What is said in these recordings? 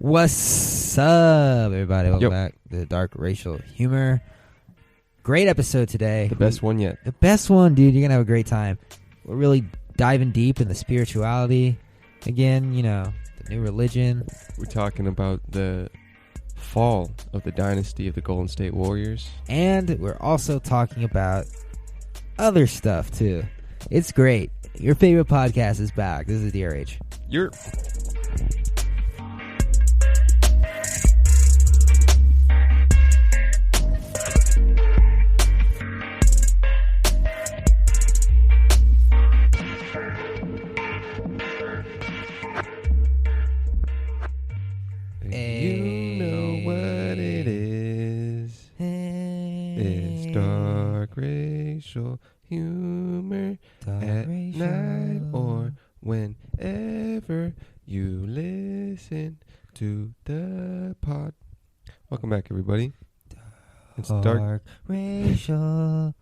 What's up, everybody? Welcome back to Dark Racial Humor. Great episode today. The best one yet. The best one, dude. You're going to have a great time. We're really diving deep in the spirituality. Again, you know, the new religion. We're talking about the fall of the dynasty of the Golden State Warriors. And we're also talking about other stuff, too. It's great. Your favorite podcast is back. This is DRH. You're... You know what it is. It's dark racial humor at night or whenever you listen to the pod. Welcome back, everybody. It's dark racial.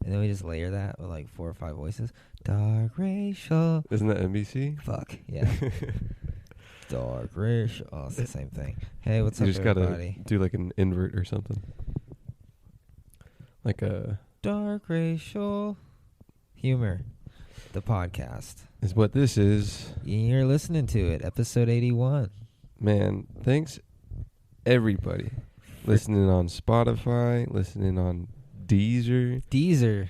And then we just layer that with like 4 or 5 voices. Dark racial. Isn't that NBC? Fuck, yeah. Dark racial. Oh, it's the same thing. Hey, what's You up, just gotta everybody? do like an invert or something. Like a... Dark racial humor. The podcast. is what this is. You're listening to it. Episode 81. Man, thanks everybody. Listening on Spotify, listening on Deezer,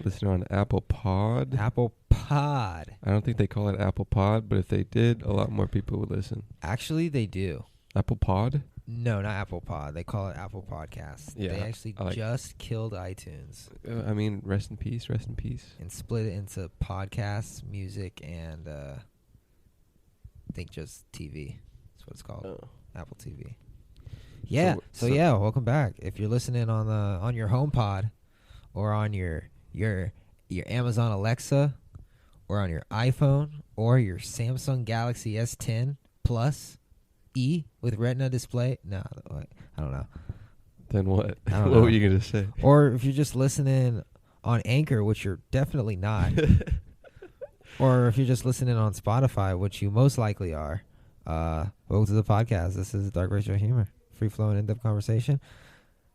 listening on Apple Pod. Apple Pod. I don't think they call it Apple Pod, but if they did, a lot more people would listen. Actually, they do. Apple Pod? No, not Apple Pod. They call it Apple Podcasts. Yeah, They actually just killed iTunes I mean, rest in peace, rest in peace. and split it into podcasts, music, and I think just TV. That's what it's called. Oh. Apple TV. Yeah. So yeah, welcome back. If you're listening on your HomePod or on your Amazon Alexa or on your iPhone or your Samsung Galaxy S10 Plus E with Retina display. No, I don't know. Then what? I don't What know. were you going to say? Or if you're just listening on Anchor, which you're definitely not. Or if you're just listening on Spotify, which you most likely are. Welcome to the podcast. This is Dark Racial Humor. Free-flowing, in-depth conversation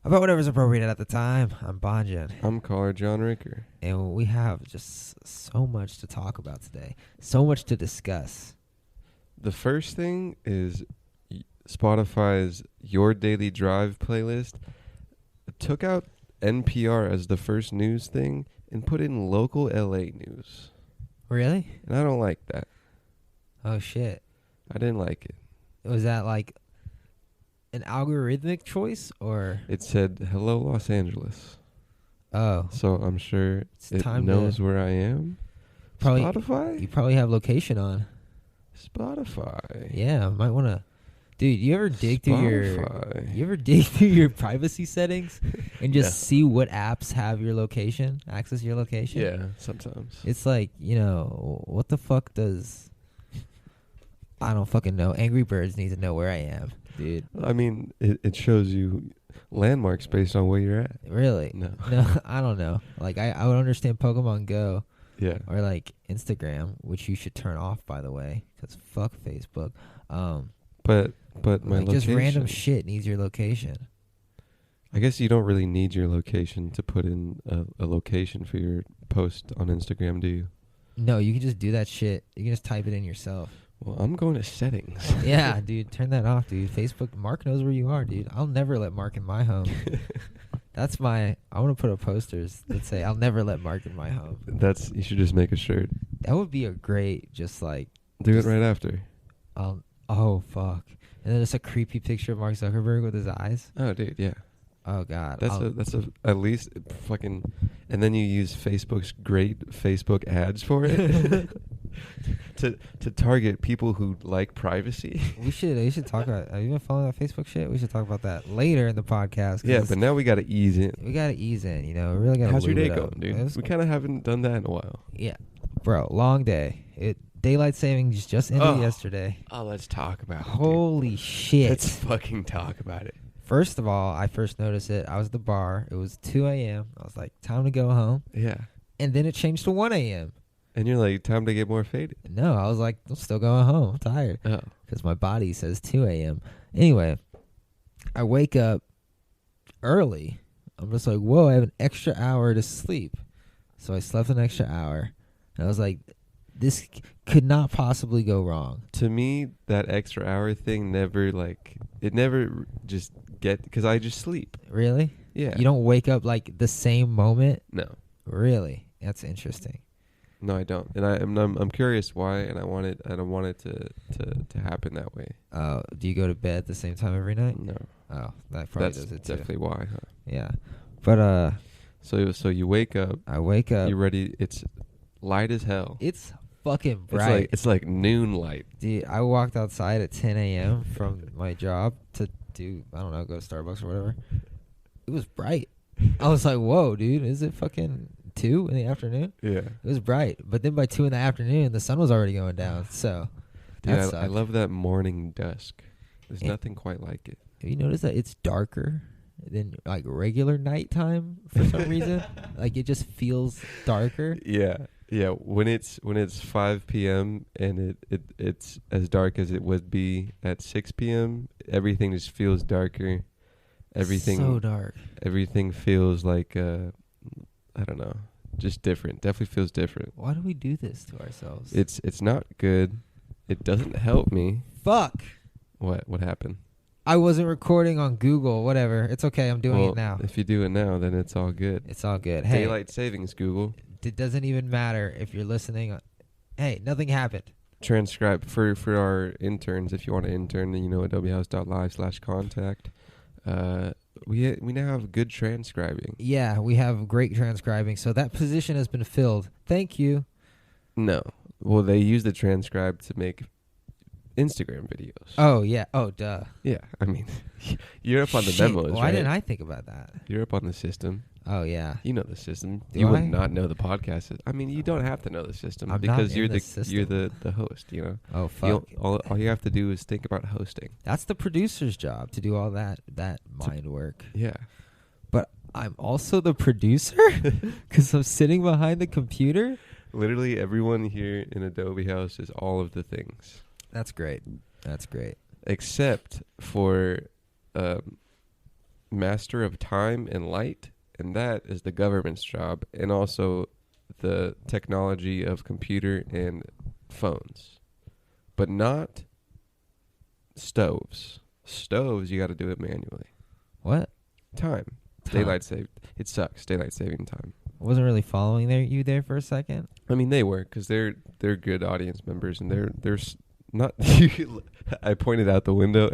about whatever's appropriate at the time. I'm Bonjan. I'm caller John Ricker. And we have just so much to talk about today. So much to discuss. The first thing is Spotify's Your Daily Drive playlist took out NPR as the first news thing and put in local LA news. Really? And I don't like that. Oh, shit. I didn't like it. Was that like an algorithmic choice or? It said, hello, Los Angeles. Oh. So I'm sure It's it time knows to where I am. probably, Spotify? You probably have location on. Spotify. Yeah, might want to. Dude, you ever dig Spotify. through your privacy settings and just see what apps have your location, access your location? Yeah, sometimes. It's like, what the fuck does... I don't fucking know. Angry Birds need to know where I am, dude. I mean, it shows you landmarks based on where you're at. Really? No. No, I don't know. Like, I would understand Pokemon Go Yeah. or, like, Instagram, which you should turn off, by the way, because fuck Facebook. But my like, location. just random shit needs your location. I guess you don't really need your location to put in a location for your post on Instagram, do you? No, you can just do that shit. You can just type it in yourself. Well, I'm going to settings. Yeah, dude, turn that off, dude. Facebook, Mark knows where you are, dude. I'll never let Mark in my home. That's I want to put up posters that say, I'll never let Mark in my home. You should just make a shirt. That would be a great, just like... Do just, it right after. Oh, fuck. And then it's a creepy picture of Mark Zuckerberg with his eyes. Oh, dude, yeah. Oh, God. That's at least fucking... And then you use Facebook's great Facebook ads for it. to target people who like privacy. We should talk about... Have you been following that Facebook shit? We should talk about that later in the podcast. Yeah, but now we got to ease in. We got to ease in, We really got to How's your day lube it going, up. dude? We kind of haven't done that in a while. Yeah. Bro, long day. Daylight savings just ended yesterday. Oh, let's talk about it. Holy shit. Let's fucking talk about it. First of all, I first noticed it. I was at the bar. It was 2 a.m. I was like, time to go home. Yeah. And then it changed to 1 a.m. And you're like, time to get more faded. No, I was like, I'm still going home. I'm tired. Oh. Because my body says 2 a.m. Anyway, I wake up early. I'm just like, whoa, I have an extra hour to sleep. So I slept an extra hour. And I was like, this could not possibly go wrong. To me, that extra hour thing never just because I just sleep. Really? Yeah. You don't wake up like the same moment? No. Really? That's interesting. No, I don't. And I'm curious why, and I want it to happen that way. Do you go to bed at the same time every night? No. Oh, that probably That's does it too. definitely why, huh? Yeah. But So you wake up, I wake up. you're ready, it's light as hell. It's fucking bright. It's like noon light. Dude, I walked outside at 10 a.m. from my job to do, I don't know, go to Starbucks or whatever. It was bright. I was like, whoa, dude, is it fucking 2 in the afternoon? Yeah. It was bright. But then by 2 in the afternoon, the sun was already going down. So, Dude, that I love that morning dusk. There's Yeah. nothing quite like it. Have you noticed that it's darker than like regular nighttime for some reason? Like it just feels darker. Yeah. Yeah, when it's 5 p.m. and it's as dark as it would be at 6 p.m., everything just feels darker. Everything So dark. Everything feels like I don't know, just different. Definitely feels different. Why do we do this to ourselves? It's not good. It doesn't help me. Fuck. What happened? I wasn't recording on Google. Whatever. It's okay. I'm doing Well, it now. If you do it now, then it's all good. It's all good. Hey, Daylight savings, Google. it doesn't even matter if you're listening. Hey, nothing happened. Transcribe for our interns. If you want to intern, then adobehouse.live/contact. We now have good transcribing. Yeah, we have great transcribing. So that position has been filled. Thank you. No, well, they use the transcribe to make Instagram videos. Oh, yeah. Oh, duh. Yeah, I mean, you're up on the Shit, memos, why right? didn't I think about that? You're up on the system. Oh, yeah. You know the system. Do You would I? not know the podcast. I mean, you don't have to know the system I'm because not you're in the the system. you're the host. You know. Oh, You fuck. don't- all you have to do is think about hosting. That's the producer's job to do all that mind work. Yeah. But I'm also the producer because I'm sitting behind the computer. Literally everyone here in Adobe House is all of the things, That's great. That's great. except for Master of Time and Light, and that is the government's job, and also the technology of computer and phones, but not stoves. Stoves, you got to do it manually. What? Time. Time. Daylight save. It sucks. Daylight saving time. I wasn't really following you there for a second. I mean, they were, because they're good audience members, and they're not. I pointed out the window,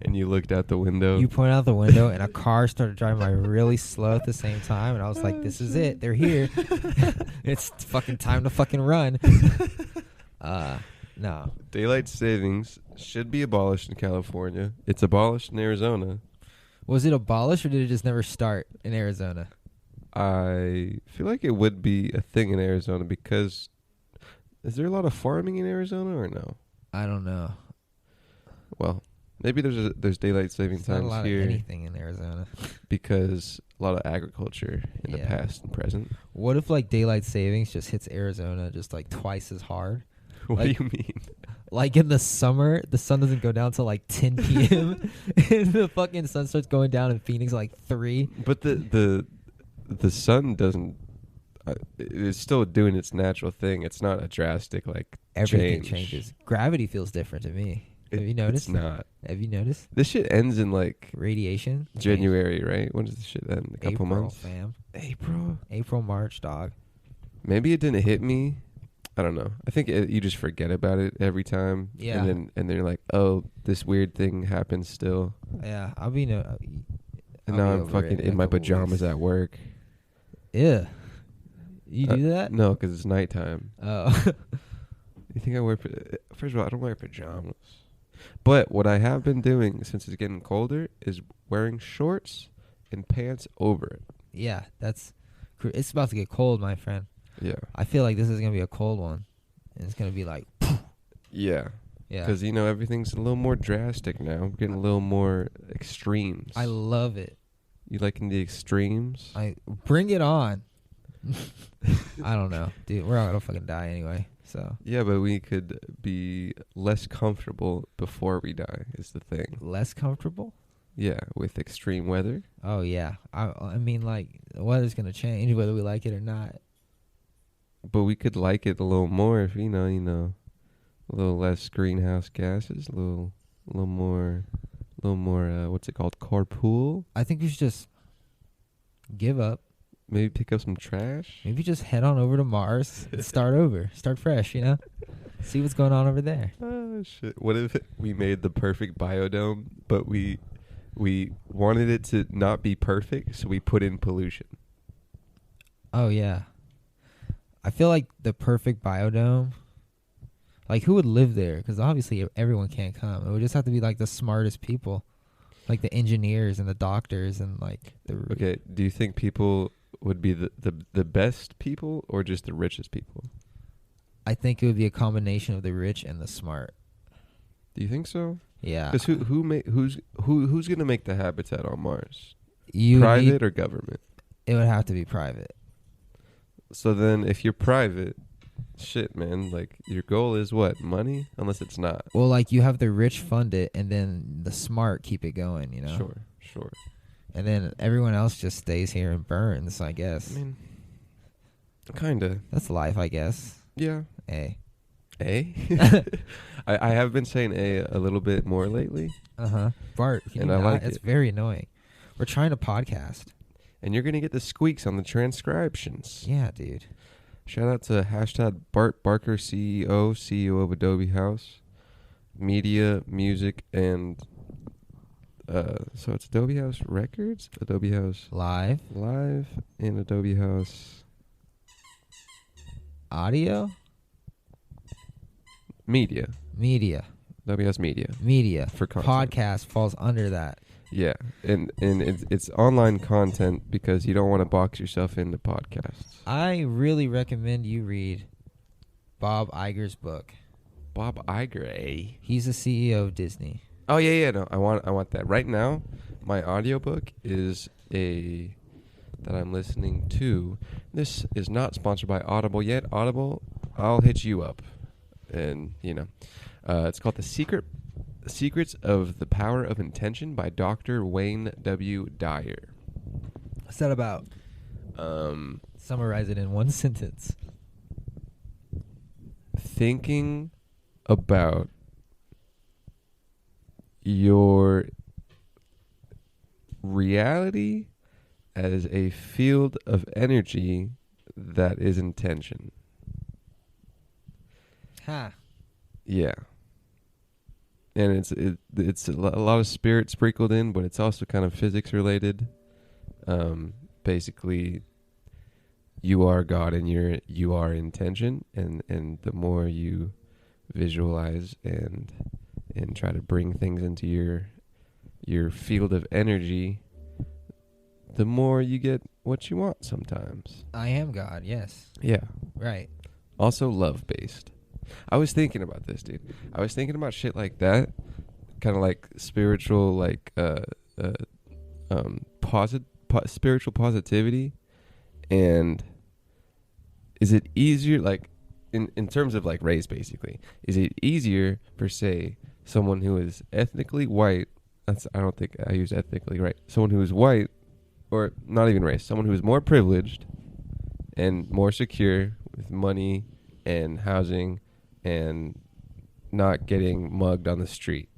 and you looked out the window. You pointed out the window, and a car started driving by really slow at the same time, and I was like, "This is it. They're here. It's fucking time to fucking run." No. Daylight savings should be abolished in California. It's abolished in Arizona. Was it abolished, or did it just never start in Arizona? I feel like it would be a thing in Arizona because is there a lot of farming in Arizona or no? I don't know. Well, maybe there's daylight saving There's not a times lot here of anything in Arizona. because a lot of agriculture in the Yeah. past and present. What if like daylight savings just hits Arizona just like twice as hard? What Like- do you mean? Like in the summer, the sun doesn't go down till like 10 p.m. and the fucking sun starts going down in Phoenix like 3. But the sun doesn't. It's still doing its natural thing. It's not a drastic like Everything change. changes. Gravity feels different to me. Have you noticed? It's not. Have you noticed? This shit ends in like Radiation? January, right? When does this shit end? A couple April, months. fam. April. March, dog. Maybe it didn't hit me. I don't know. I think you just forget about it every time. Yeah. And then you're like, oh, this weird thing happens still. Yeah, I'll be no. And now I'm fucking in my pajamas at work. Yeah. You do that? No, because it's nighttime. Oh. You think I wear? First of all, I don't wear pajamas. But what I have been doing since it's getting colder is wearing shorts and pants over it. Yeah, it's about to get cold, my friend. Yeah. I feel like this is going to be a cold one. And it's going to be like, Yeah. yeah. Because, everything's a little more drastic now. We're getting a little more extremes. I love it. You liking the extremes? Bring it on. I don't know, dude. We're all gonna fucking die anyway. So Yeah, but we could be less comfortable before we die. Is the thing. less comfortable. Yeah, with extreme weather. Oh yeah. I mean, like, the weather's gonna change whether we like it or not. But we could like it a little more if you know, a little less greenhouse gases, a little more, what's it called? Carpool. I think we should just give up. Maybe pick up some trash. Maybe just head on over to Mars and start over. Start fresh, you know? See what's going on over there. Oh shit! What if we made the perfect biodome, but we wanted it to not be perfect, so we put in pollution. Oh yeah. I feel like the perfect biodome, like, who would live there? Because obviously everyone can't come. It would just have to be like the smartest people, like the engineers and the doctors and like the. Okay, do you think people would be the best people or just the richest people? I think it would be a combination of the rich and the smart. Do you think so? Yeah. Because who's gonna make the habitat on Mars? You Private or government? It would have to be private. So then, if you're private, shit, man, like, your goal is what? Money? Unless it's not. Well, like, you have the rich fund it, and then the smart keep it going, you know? Sure. And then everyone else just stays here and burns, I guess. I mean, kinda. That's life, I guess. Yeah. A. I have been saying a little bit more lately. Uh-huh. Bart, can And you I not? like It's it. very annoying. We're trying to podcast. And you're gonna get the squeaks on the transcriptions. Yeah, dude. Shout out to hashtag Bart Barker, CEO of Adobe House, media, music, and so it's Adobe House Records, Adobe House Live. and Adobe House Audio. Media. Adobe House Media for content. Podcast falls under that. Yeah, and it's online content because you don't want to box yourself into podcasts. I really recommend you read Bob Iger's book. Bob Iger, eh? He's the CEO of Disney. Oh yeah, no, I want that right now. My audiobook is that I'm listening to. This is not sponsored by Audible yet. Audible, I'll hit you up, and it's called Secrets of the Power of Intention by Dr. Wayne W. Dyer. What's that about? Summarize it in one sentence. Thinking about your reality as a field of energy that is intention. Ha. Yeah. And it's a lot of spirit sprinkled in, but it's also kind of physics related. Basically, you are God and you are intention, and the more you visualize and try to bring things into your field of energy, the more you get what you want sometimes. I am God, yes. Yeah. Right. Also love based. I was thinking about this, dude. I was thinking about shit like that, kind of like spiritual, like spiritual positivity. And is it easier, like in terms of like race, basically? Is it easier for, say, someone who is ethnically white? I don't think I use ethnically right. Someone who is white, or not even race. Someone who is more privileged and more secure with money and housing and not getting mugged on the street,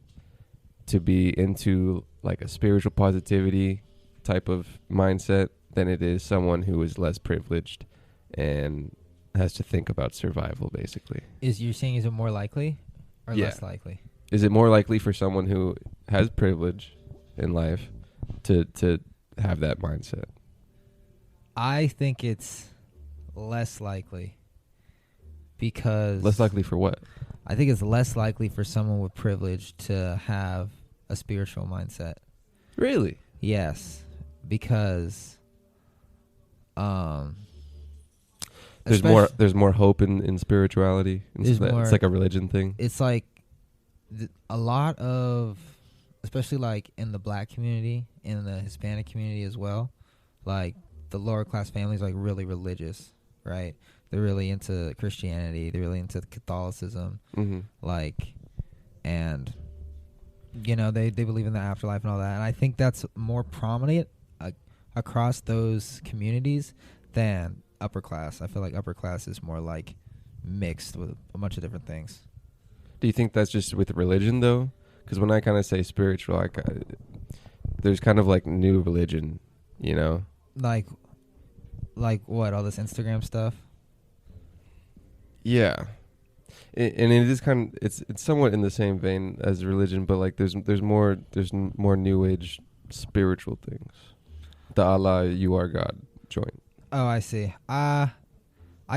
to be into like a spiritual positivity type of mindset than it is someone who is less privileged and has to think about survival, basically. You're saying, is it more likely or less likely? Is it more likely for someone who has privilege in life to have that mindset? I think it's less likely. Because Less likely for what? I think it's less likely for someone with privilege to have a spiritual mindset. Really? Yes, because there's more hope in spirituality. It's like a religion thing. It's like a lot of, especially like in the black community, in the Hispanic community as well, like the lower class families like really religious, right? They're really into Christianity. They're really into Catholicism, like, and you know they believe in the afterlife and all that. And I think that's more prominent across those communities than upper class. I feel like upper class is more like mixed with a bunch of different things. Do you think that's just with religion though? Because when I kind of say spiritual, there's kind of like new religion, you know? Like what? All this Instagram stuff? Yeah. And it is kind of it's somewhat in the same vein as religion, but like there's more new age spiritual things. The Allah you are God joint. Oh, I see. I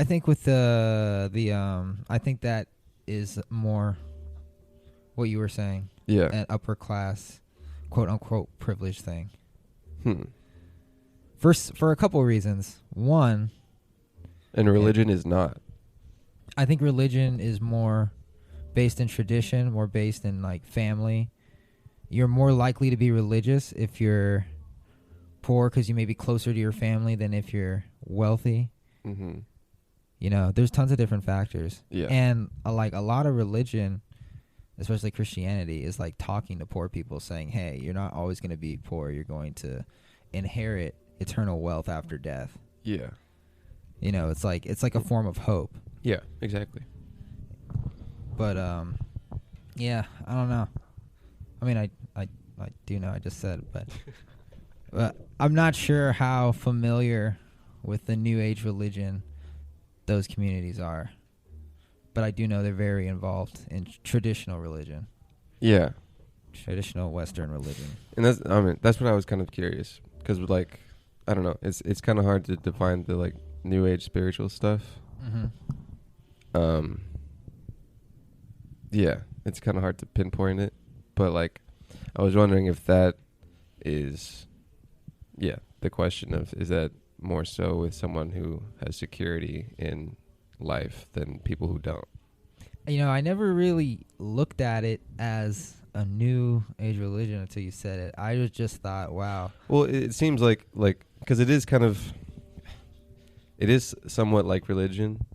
think with I think that is more what you were saying. Yeah. An upper class, quote unquote, privileged thing. For a couple of reasons. One, and religion is not. I think religion is more based in tradition, more based in like family. You're more likely to be religious if you're poor because you may be closer to your family than if you're wealthy. Mm-hmm. You know, there's tons of different factors. Yeah. And like a lot of religion, especially Christianity, is like talking to poor people saying, hey, you're not always going to be poor. You're going to inherit eternal wealth after death. Yeah. You know, it's like a form of hope. Yeah, exactly. But yeah, I don't know. I mean, I do know. I just said, but I'm not sure how familiar with the New Age religion those communities are. But I do know they're very involved in traditional religion. Yeah. Traditional Western religion. And that's what I was kind of curious because like I don't know, it's kind of hard to define the like New Age spiritual stuff. Mm-hmm. Yeah, it's kind of hard to pinpoint it, but like I was wondering if that is the question of is that more so with someone who has security in life than people who don't. You know, I never really looked at it as a New Age religion until you said it. I just thought, wow. Well, it seems like because it is somewhat like religion,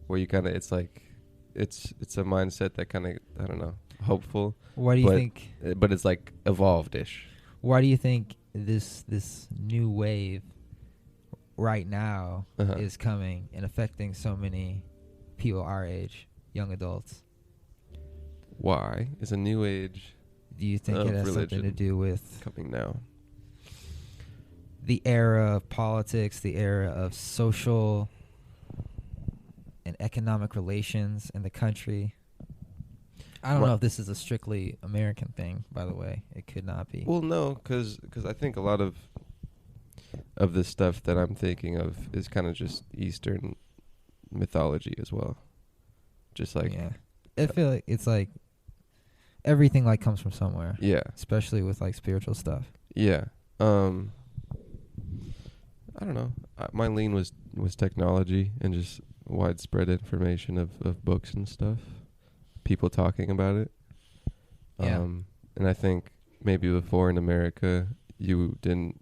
where you kind of it's a mindset that kind of I don't know, hopeful. Why do you think? But it's like evolved-ish. Why do you think this new wave right now is coming and affecting so many people our age, young adults? Why is a new age? Do you think it has something to do with coming now? The era of politics, the era of social and economic relations in the country. I don't know if this is a strictly American thing, by the way. It could not be. Well, no, because I think a lot of this stuff that I'm thinking of is kind of just Eastern mythology as well. Just like... Yeah. I feel like it's like everything like comes from somewhere. Yeah. Especially with like spiritual stuff. Yeah. I don't know. My lean was technology and just widespread information of books and stuff. People talking about it. Yeah. And I think maybe before in America, you didn't...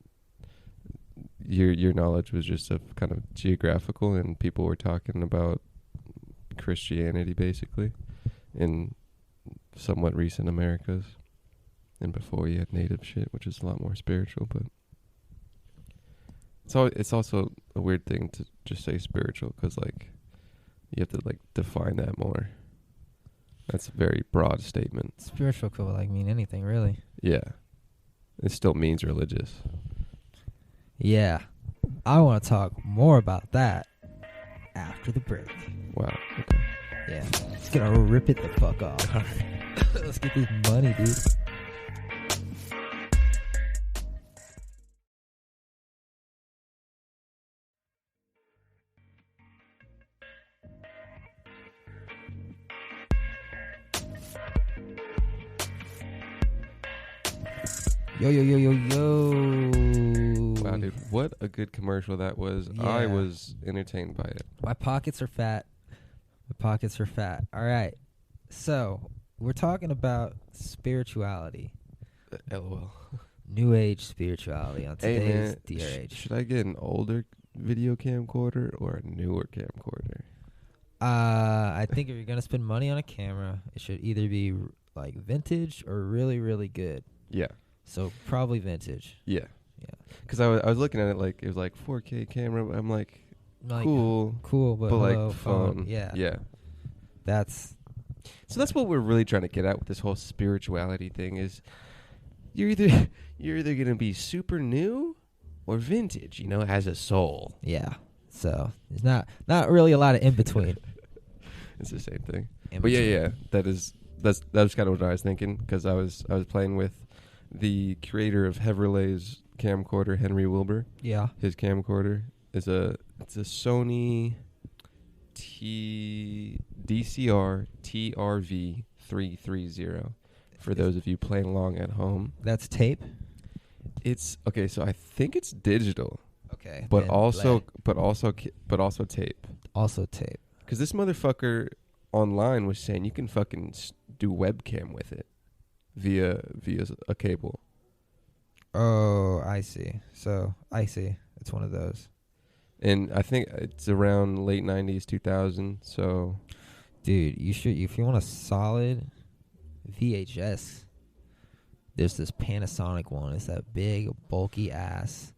Your knowledge was just of kind of geographical, and people were talking about Christianity basically in somewhat recent Americas. And before you had native shit, which is a lot more spiritual, but it's also a weird thing to just say spiritual because like you have to like define that more. That's a very broad statement. Spiritual could like mean anything, really. Yeah. It still means religious. Yeah. I want to talk more about that after the break. Wow. Okay. Yeah. Let's get to rip it the fuck off. All right. Let's get this money, dude. Yo. Wow, dude. What a good commercial that was. Yeah. I was entertained by it. My pockets are fat. All right. So, we're talking spirituality. LOL. New Age spirituality on today's Hey, man, DRH. should I get an older video camcorder or a newer camcorder? I think if you're gonna spend money on a camera, it should either be like vintage or really, really good. Yeah. So probably vintage. Yeah. Yeah. Because I was looking at it like it was like 4K camera. I'm like cool, but like phone. fun. Yeah. Yeah. So that's what we're really trying to get at with this whole spirituality thing is you're either gonna be super new or vintage, has a soul. Yeah. So there's not really a lot of in between. It's the same thing. But yeah, that's kind of what I was thinking because I was playing with the creator of Heverlay's camcorder, Henry Wilbur. Yeah. His camcorder is it's a Sony DCR TRV 330. For those of you playing along at home, that's tape. It's okay. So I think it's digital. Okay. But also tape. Also tape. Because this motherfucker online was saying you can fucking do webcam with it via a cable. Oh, I see. So I see. It's one of those. And I think it's around late 90s, 2000. So, dude, you should if you want a solid VHS. There's this Panasonic one. It's that big, bulky ass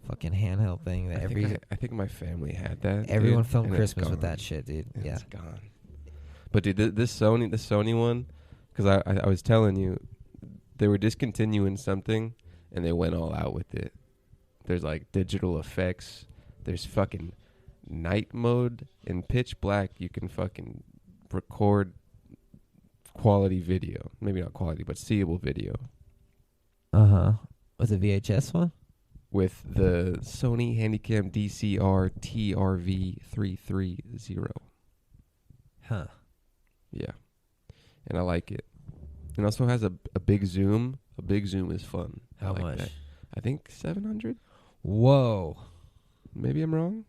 fucking handheld thing that I think my family had that. Everyone filmed Christmas with that shit, dude. Yeah. It's gone. But dude, this Sony one, because I was telling you, they were discontinuing something, and they went all out with it. There's like digital effects. There's fucking night mode in pitch black. You can fucking record quality video. Maybe not quality, but seeable video. Was it VHS one? With the Sony Handycam DCR TRV 330. Huh. Yeah. And I like it. It also has a big zoom. A big zoom is fun. How much? That. I think 700. Whoa. Maybe I'm wrong,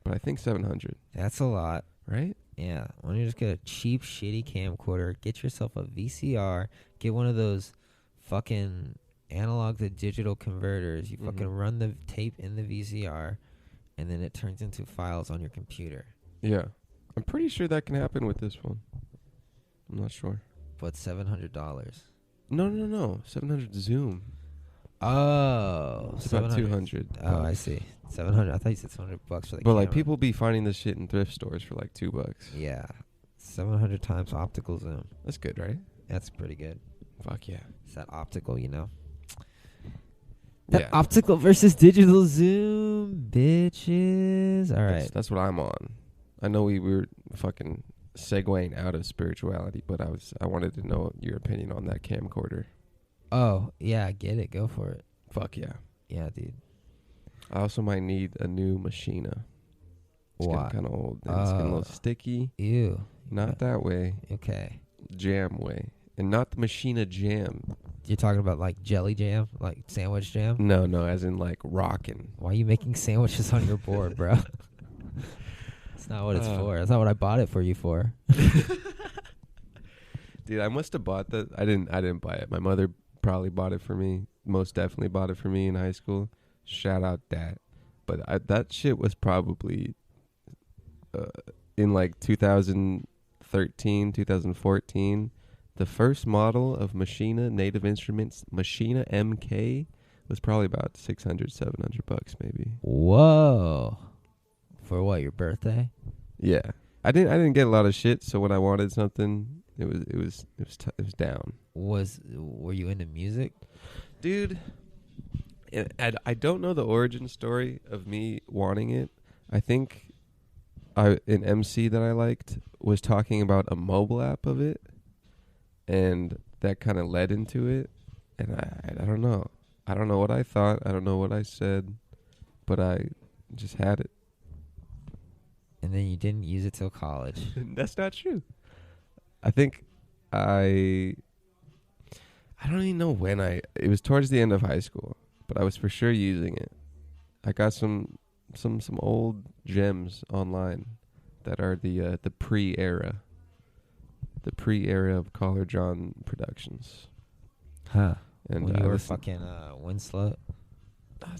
but I think 700. That's a lot. Right? Yeah. Why don't you just get a cheap, shitty camcorder, get yourself a VCR, get one of those fucking analog to digital converters. You fucking run the tape in the VCR, and then it turns into files on your computer. Yeah. I'm pretty sure that can happen with this one. I'm not sure. But $700. No. 700 zoom. Oh. It's about 200. Oh, I see. 700. I thought you said $700 for the But camera. like people be finding this shit in thrift stores for like $2. Yeah. 700 times optical zoom. That's good, right? That's pretty good. Fuck yeah. It's that optical, That yeah. optical versus digital zoom, bitches. All right. That's what I'm on. I know we were fucking segueing out of spirituality, but I wanted to know your opinion on that camcorder. Oh, yeah, get it. Go for it. Fuck yeah. Yeah, dude. I also might need a new Machina. It's getting kind of old. And it's getting a little sticky. Ew. Not that way. Okay. Jam way. And not the Machina jam. You're talking about like jelly jam? Like sandwich jam? No, as in like rockin'. Why are you making sandwiches on your board, bro? That's not what it's for. That's not what I bought it for you for. Dude, I must have bought that. I didn't buy it. My mother probably bought it for me. Most definitely bought it for me in high school. Shout out Dad. But that shit was probably in like 2013, 2014. The first model of Machina Native Instruments, Machina MK, was probably about $600, $700 maybe. Whoa. For what, your birthday? Yeah. I didn't get a lot of shit, so when I wanted something, it was down. Were you into music? Dude, I don't know the origin story of me wanting it. I think an MC that I liked was talking about a mobile app of it, and that kind of led into it. And I don't know. I don't know what I thought. I don't know what I said, but I just had it. And then you didn't use it till college. That's not true. I think I don't even know when it was towards the end of high school, but I was for sure using it. I got some old gems online that are the pre-era of Caller John Productions. Huh. And when you were fucking Winslow?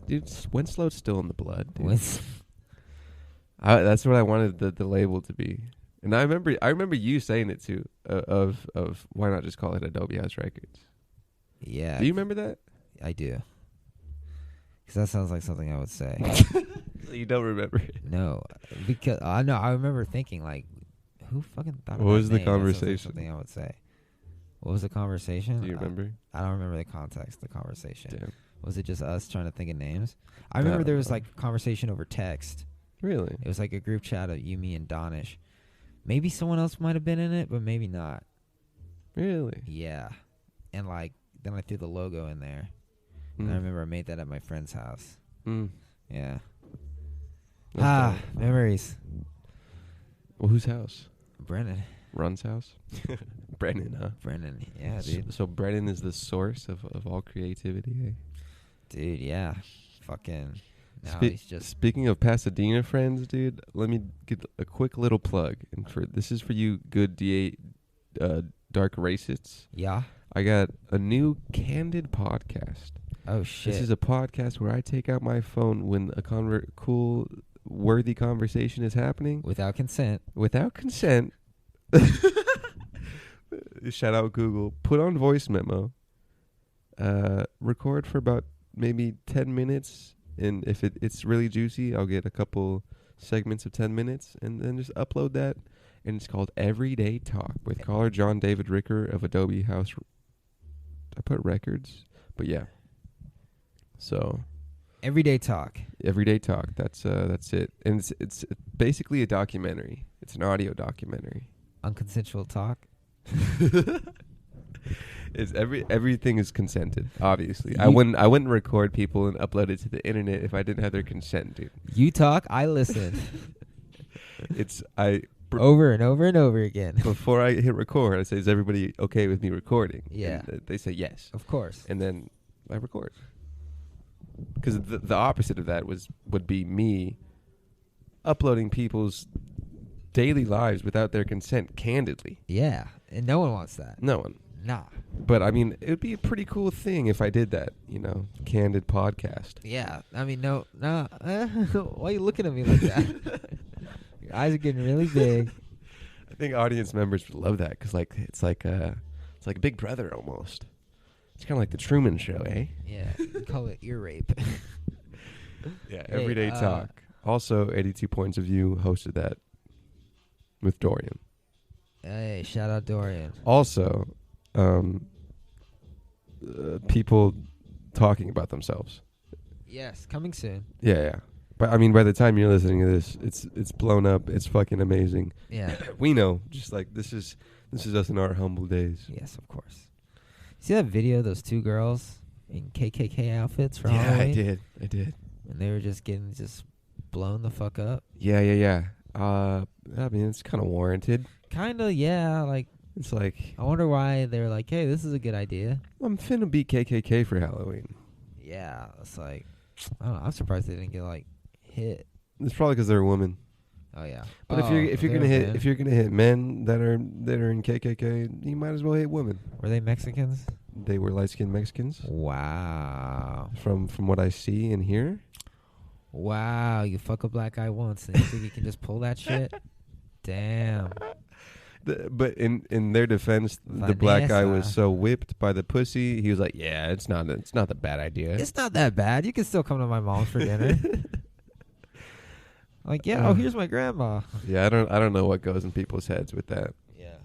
Dude, Winslow's still in the blood, dude. That's what I wanted the label to be. And I remember you saying it too. Of why not just call it Adobe House Records? Yeah. Do you remember that? I do. Because that sounds like something I would say. You don't remember it? No, because I know I remember thinking like, who fucking thought of What that was the name? That sounds like conversation? something I would say. What was the conversation? Do you remember? I don't remember the context of the conversation. Damn. Was it just us trying to think of names? I remember there was like a conversation over text. Really? It was like a group chat of you, me, and Donish. Maybe someone else might have been in it, but maybe not. Really? Yeah. And like then I threw the logo in there. Mm. And I remember I made that at my friend's house. Mm. Yeah. That's dope. Memories. Well, whose house? Brennan. Ron's house? Brennan, huh? Brennan. Yeah, dude. So Brennan is the source of all creativity, eh? Dude, yeah. Fucking. Now he's just. Speaking of Pasadena friends, dude, let me get a quick little plug. And this is for you good dark racists. Yeah. I got a new Candid podcast. Oh, shit. This is a podcast where I take out my phone when a cool, worthy conversation is happening. Without consent. Without consent. Shout out Google. Put on voice memo. Record for about maybe 10 minutes. And if it's really juicy, I'll get a couple segments of 10 minutes. And then just upload that. And it's called Everyday Talk with caller John David Ricker of Adobe House. I put records. But yeah. So. Everyday Talk. Everyday Talk. That's it. And it's basically a documentary. It's an audio documentary. Unconsensual talk. It's everything is consented. Obviously, I wouldn't record people and upload it to the internet if I didn't have their consent, dude. You talk, I listen. Over and over and over again. Before I hit record, I say, "Is everybody okay with me recording?" Yeah. And they say yes, of course. and then I record. Because the opposite of that would be me uploading people's daily lives without their consent candidly. Yeah, and no one wants that. No one. Nah. But, I mean, it would be a pretty cool thing if I did that, Candid podcast. Yeah, I mean, no. Why are you looking at me like that? Your eyes are getting really big. I think audience members would love that because, it's like Big Brother almost. It's kind of like the Truman Show, eh? Yeah, we call it ear rape. Yeah, Everyday Talk. Also, 82 Points of View hosted that with Dorian. Hey, shout out Dorian. Also, people talking about themselves. Yes, coming soon. Yeah. But I mean, by the time you're listening to this, it's blown up. It's fucking amazing. Yeah. We know. Just like this is us in our humble days. Yes, of course. See that video of those two girls in KKK outfits for Halloween? I did. And they were just getting blown the fuck up. Yeah. I mean, it's kind of warranted. Kind of, yeah. Like, it's like, I wonder why they're like, hey, this is a good idea. I'm finna be KKK for Halloween. Yeah, it's like, I don't know. I'm surprised they didn't get hit. It's probably because they're a woman. Oh yeah. But if you're gonna hit men that are in KKK, you might as well hit women. Were they Mexicans? They were light-skinned Mexicans. Wow. From what I see and hear. Wow, you fuck a black guy once and you think you can just pull that shit? Damn. But in their defense, the black guy was so whipped by the pussy. He was like, "Yeah, it's not a bad idea. It's not that bad. You can still come to my mom's for dinner." Like, yeah, here's my grandma. Yeah, I don't know what goes in people's heads with that. Yeah.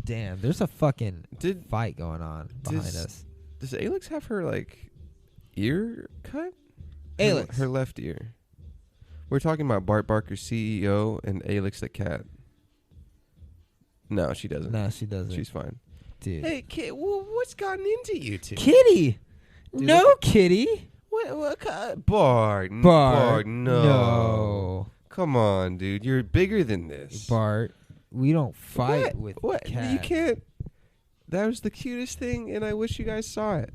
Damn, there's a fucking fight going on behind us. Does Alex have her ear cut? Alex, her left ear. We're talking about Bart Barker's CEO and Alex the cat. No, she doesn't. No, she doesn't. She's fine. Dude. Hey, kid, what's gotten into you two? Kitty. Dude, no, Kitty. What? Bart, no. Come on, dude. You're bigger than this. Bart, we don't fight with cats. You can't. That was the cutest thing, and I wish you guys saw it.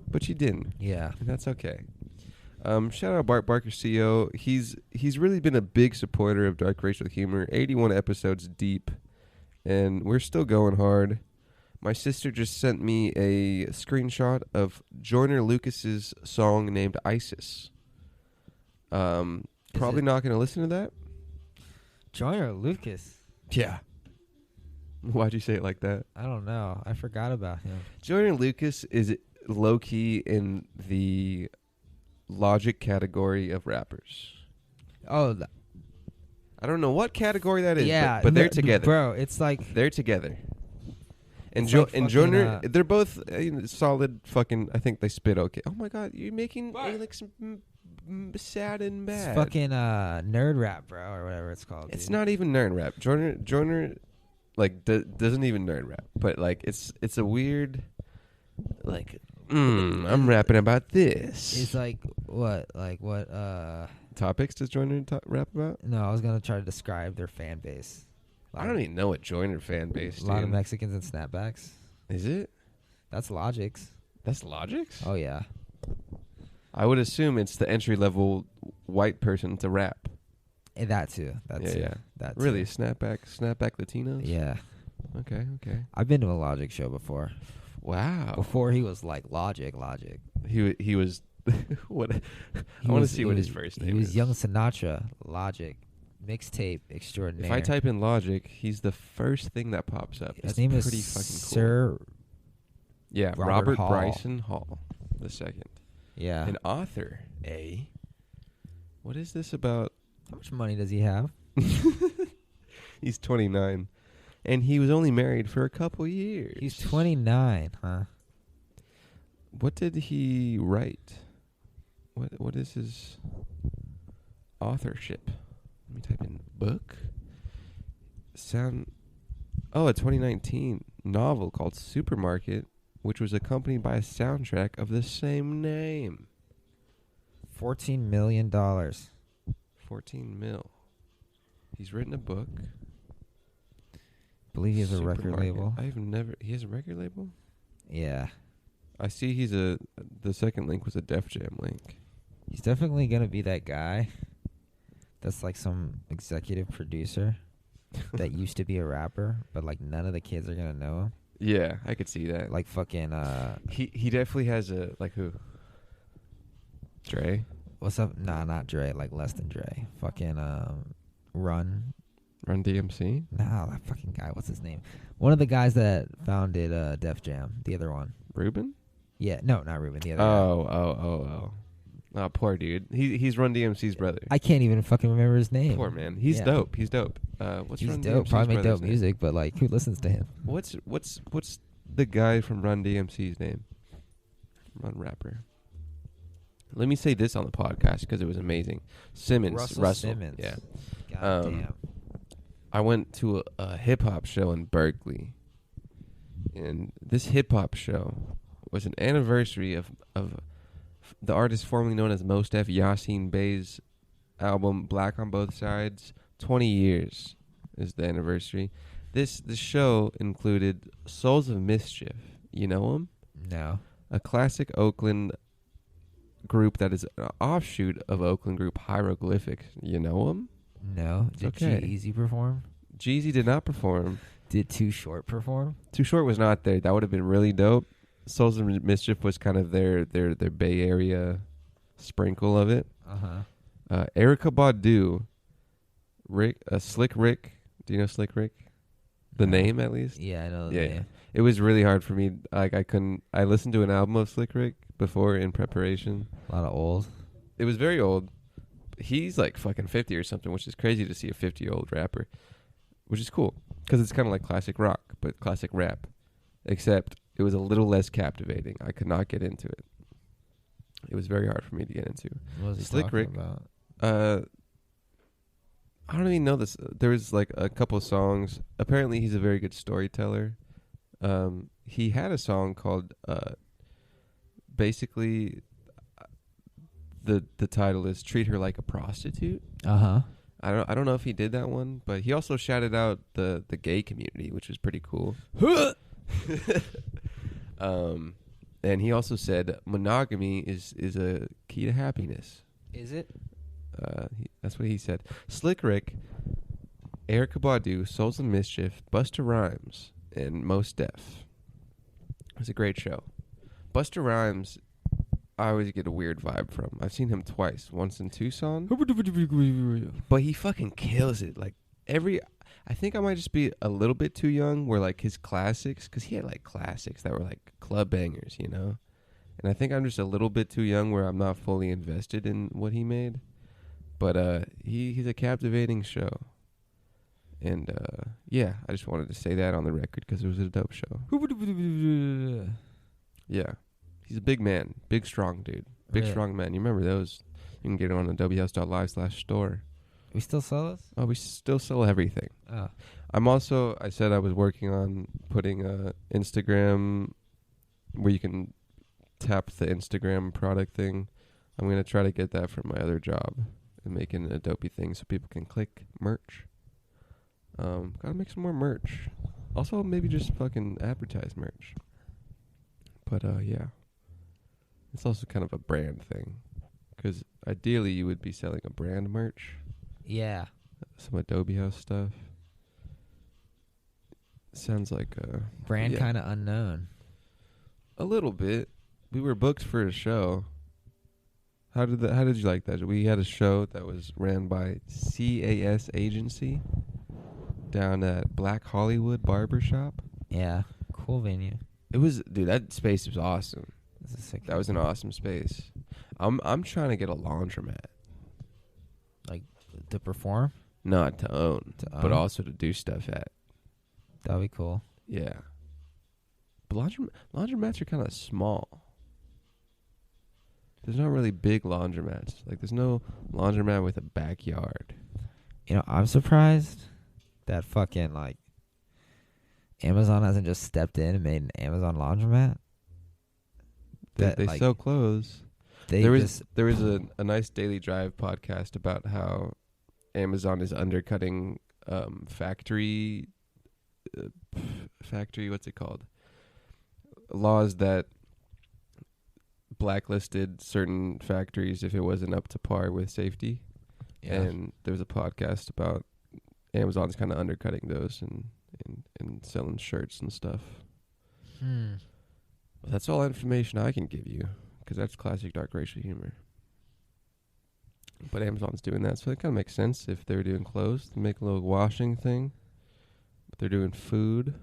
But you didn't. Yeah. And that's okay. Shout out Bart Barker, CEO. He's really been a big supporter of Dark Racial Humor. 81 episodes deep. And we're still going hard. My sister just sent me a screenshot of Joyner Lucas's song named ISIS. probably not going to listen to that. Joyner Lucas. Yeah. Why'd you say it like that? I don't know. I forgot about him. Joyner Lucas is low key in the Logic category of rappers. Oh, I don't know what category that is. yeah, but they're together, bro. It's like they're together. And It's like Joyner, fucking, they're both solid. Fucking, I think they spit okay. Oh my god, you're making Alex sad and bad. it's fucking nerd rap, bro, or whatever it's called. It's dude. not even nerd rap. Joyner, like doesn't even nerd rap, but like it's a weird, like I'm rapping about this. It's like what? Topics does Joyner rap about? No, I was gonna try to describe their fan base. I don't even know what Joyner fan base. A lot of dude. Mexicans and snapbacks. Is it? That's Logic's. That's Logic's? Oh yeah. I would assume it's the entry level white person to rap. And that too. That Yeah, too. yeah. That too. Really, snapback Latinos? Yeah. Okay. I've been to a Logic show before. Wow. Before he was like Logic. He was what? I want to see what his first name is. He was Young Sinatra, Logic, mixtape extraordinaire. If I type in Logic, he's the first thing that pops up. His That's name pretty is fucking cool. Sir. Yeah, Robert Robert Hall. Bryson Hall the second. Yeah. An author, eh? What is this about? How much money does he have? He's 29. And he was only married for a couple years. He's 29, huh? What did he write? What is his authorship? Let me type in book. A 2019 novel called Supermarket, which was accompanied by a soundtrack of the same name. $14 million. 14 mil. He's written a book. Believe he has a record Supermarket. label. He has a record label? Yeah. I see the second link was a Def Jam link. He's definitely going to be that guy that's like some executive producer that used to be a rapper, but like none of the kids are going to know him. Yeah, I could see that. Like fucking He definitely has a, like who? Dre? what's up? Nah, not Dre, like less than Dre. Fucking Run DMC? Nah, that fucking guy. What's his name? One of the guys that founded Def Jam. The other one. Ruben? Yeah, no, not Ruben. The other guy. Oh, poor dude. He's Run DMC's brother. I can't even fucking remember his name. Poor man. He's Yeah. dope. He's dope. What's He's Run dope. DMC's Probably make brother's dope name? music, but like, who listens to him? What's the guy from Run DMC's name? Run rapper. Let me say this on the podcast because it was amazing. Russell Simmons. Yeah. God damn. I went to a hip hop show in Berkeley, and this hip hop show was an anniversary of the artist formerly known as Mos Def, Yasin Bey's album Black on Both Sides. 20 years is the anniversary. The show included Souls of Mischief. You know them? No. A classic Oakland group that is an offshoot of Oakland group Hieroglyphics. You know them? No. Did Okay. G-Eazy perform? Jeezy did not perform. Did Too Short perform? Too Short was not there. That would have been really dope. Souls of Mischief was kind of their Bay Area sprinkle of it. Uh-huh. Erykah Badu, Slick Rick. Do you know Slick Rick? The name, at least? Yeah, I know the Yeah. name. It was really hard for me. Like, I listened to an album of Slick Rick before in preparation. A lot of old. It was very old. He's like fucking 50 or something, which is crazy to see a 50-year-old rapper, which is cool because it's kind of like classic rock, but classic rap, except it was a little less captivating. I could not get into it. It was very hard for me to get into. What was he Slick talking Rick. about? I don't even know this. There was like a couple songs. Apparently, he's a very good storyteller. He had a song called basically the title is "Treat Her Like a Prostitute." Uh-huh. I don't know if he did that one, but he also shouted out the gay community, which was pretty cool. And he also said monogamy is a key to happiness. Is it? That's what he said. Slick Rick, Erykah Badu, Souls of Mischief, Busta Rhymes, and Mos Def. It was a great show. Busta Rhymes I always get a weird vibe from. I've seen him twice. Once in Tucson. But he fucking kills it. Like, I think I might just be a little bit too young where, like, his classics, because he had, like, classics that were, like, club bangers, you know? And I think I'm just a little bit too young where I'm not fully invested in what he made. But he's a captivating show. And, yeah, I just wanted to say that on the record because it was a dope show. Yeah. He's a big man. Big, strong dude. Big, strong man. You remember those? You can get it on the whouse.live/store. We still sell this? Oh, we still sell everything. Oh. I said I was working on putting a Instagram where you can tap the Instagram product thing. I'm going to try to get that for my other job and make an Adobe thing so people can click merch. Gotta make some more merch. Also, maybe just fucking advertise merch. But, yeah. It's also kind of a brand thing. Because ideally you would be selling a brand merch. Yeah. Some Adobe House stuff. Sounds like a... Brand kind of unknown. A little bit. We were booked for a show. How did you like that? We had a show that was ran by CAS Agency down at Black Hollywood Barbershop. Yeah. Cool venue. It was, dude, that space was awesome. That was an awesome space. I'm trying to get a laundromat. Like, to perform? Not to own. But also to do stuff at. That'd be cool. Yeah. But laundromats are kind of small. There's not really big laundromats. Like, there's no laundromat with a backyard. You know, I'm surprised that fucking, like, Amazon hasn't just stepped in and made an Amazon laundromat. They sell clothes. There was a nice Daily Drive podcast about how Amazon is undercutting factory, what's it called? Laws that blacklisted certain factories if it wasn't up to par with safety. Yeah. And there was a podcast about Amazon's kind of undercutting those and selling shirts and stuff. Well, that's all information I can give you, because that's classic dark racial humor. But Amazon's doing that, so it kind of makes sense if they're doing clothes. They make a little washing thing. But they're doing food.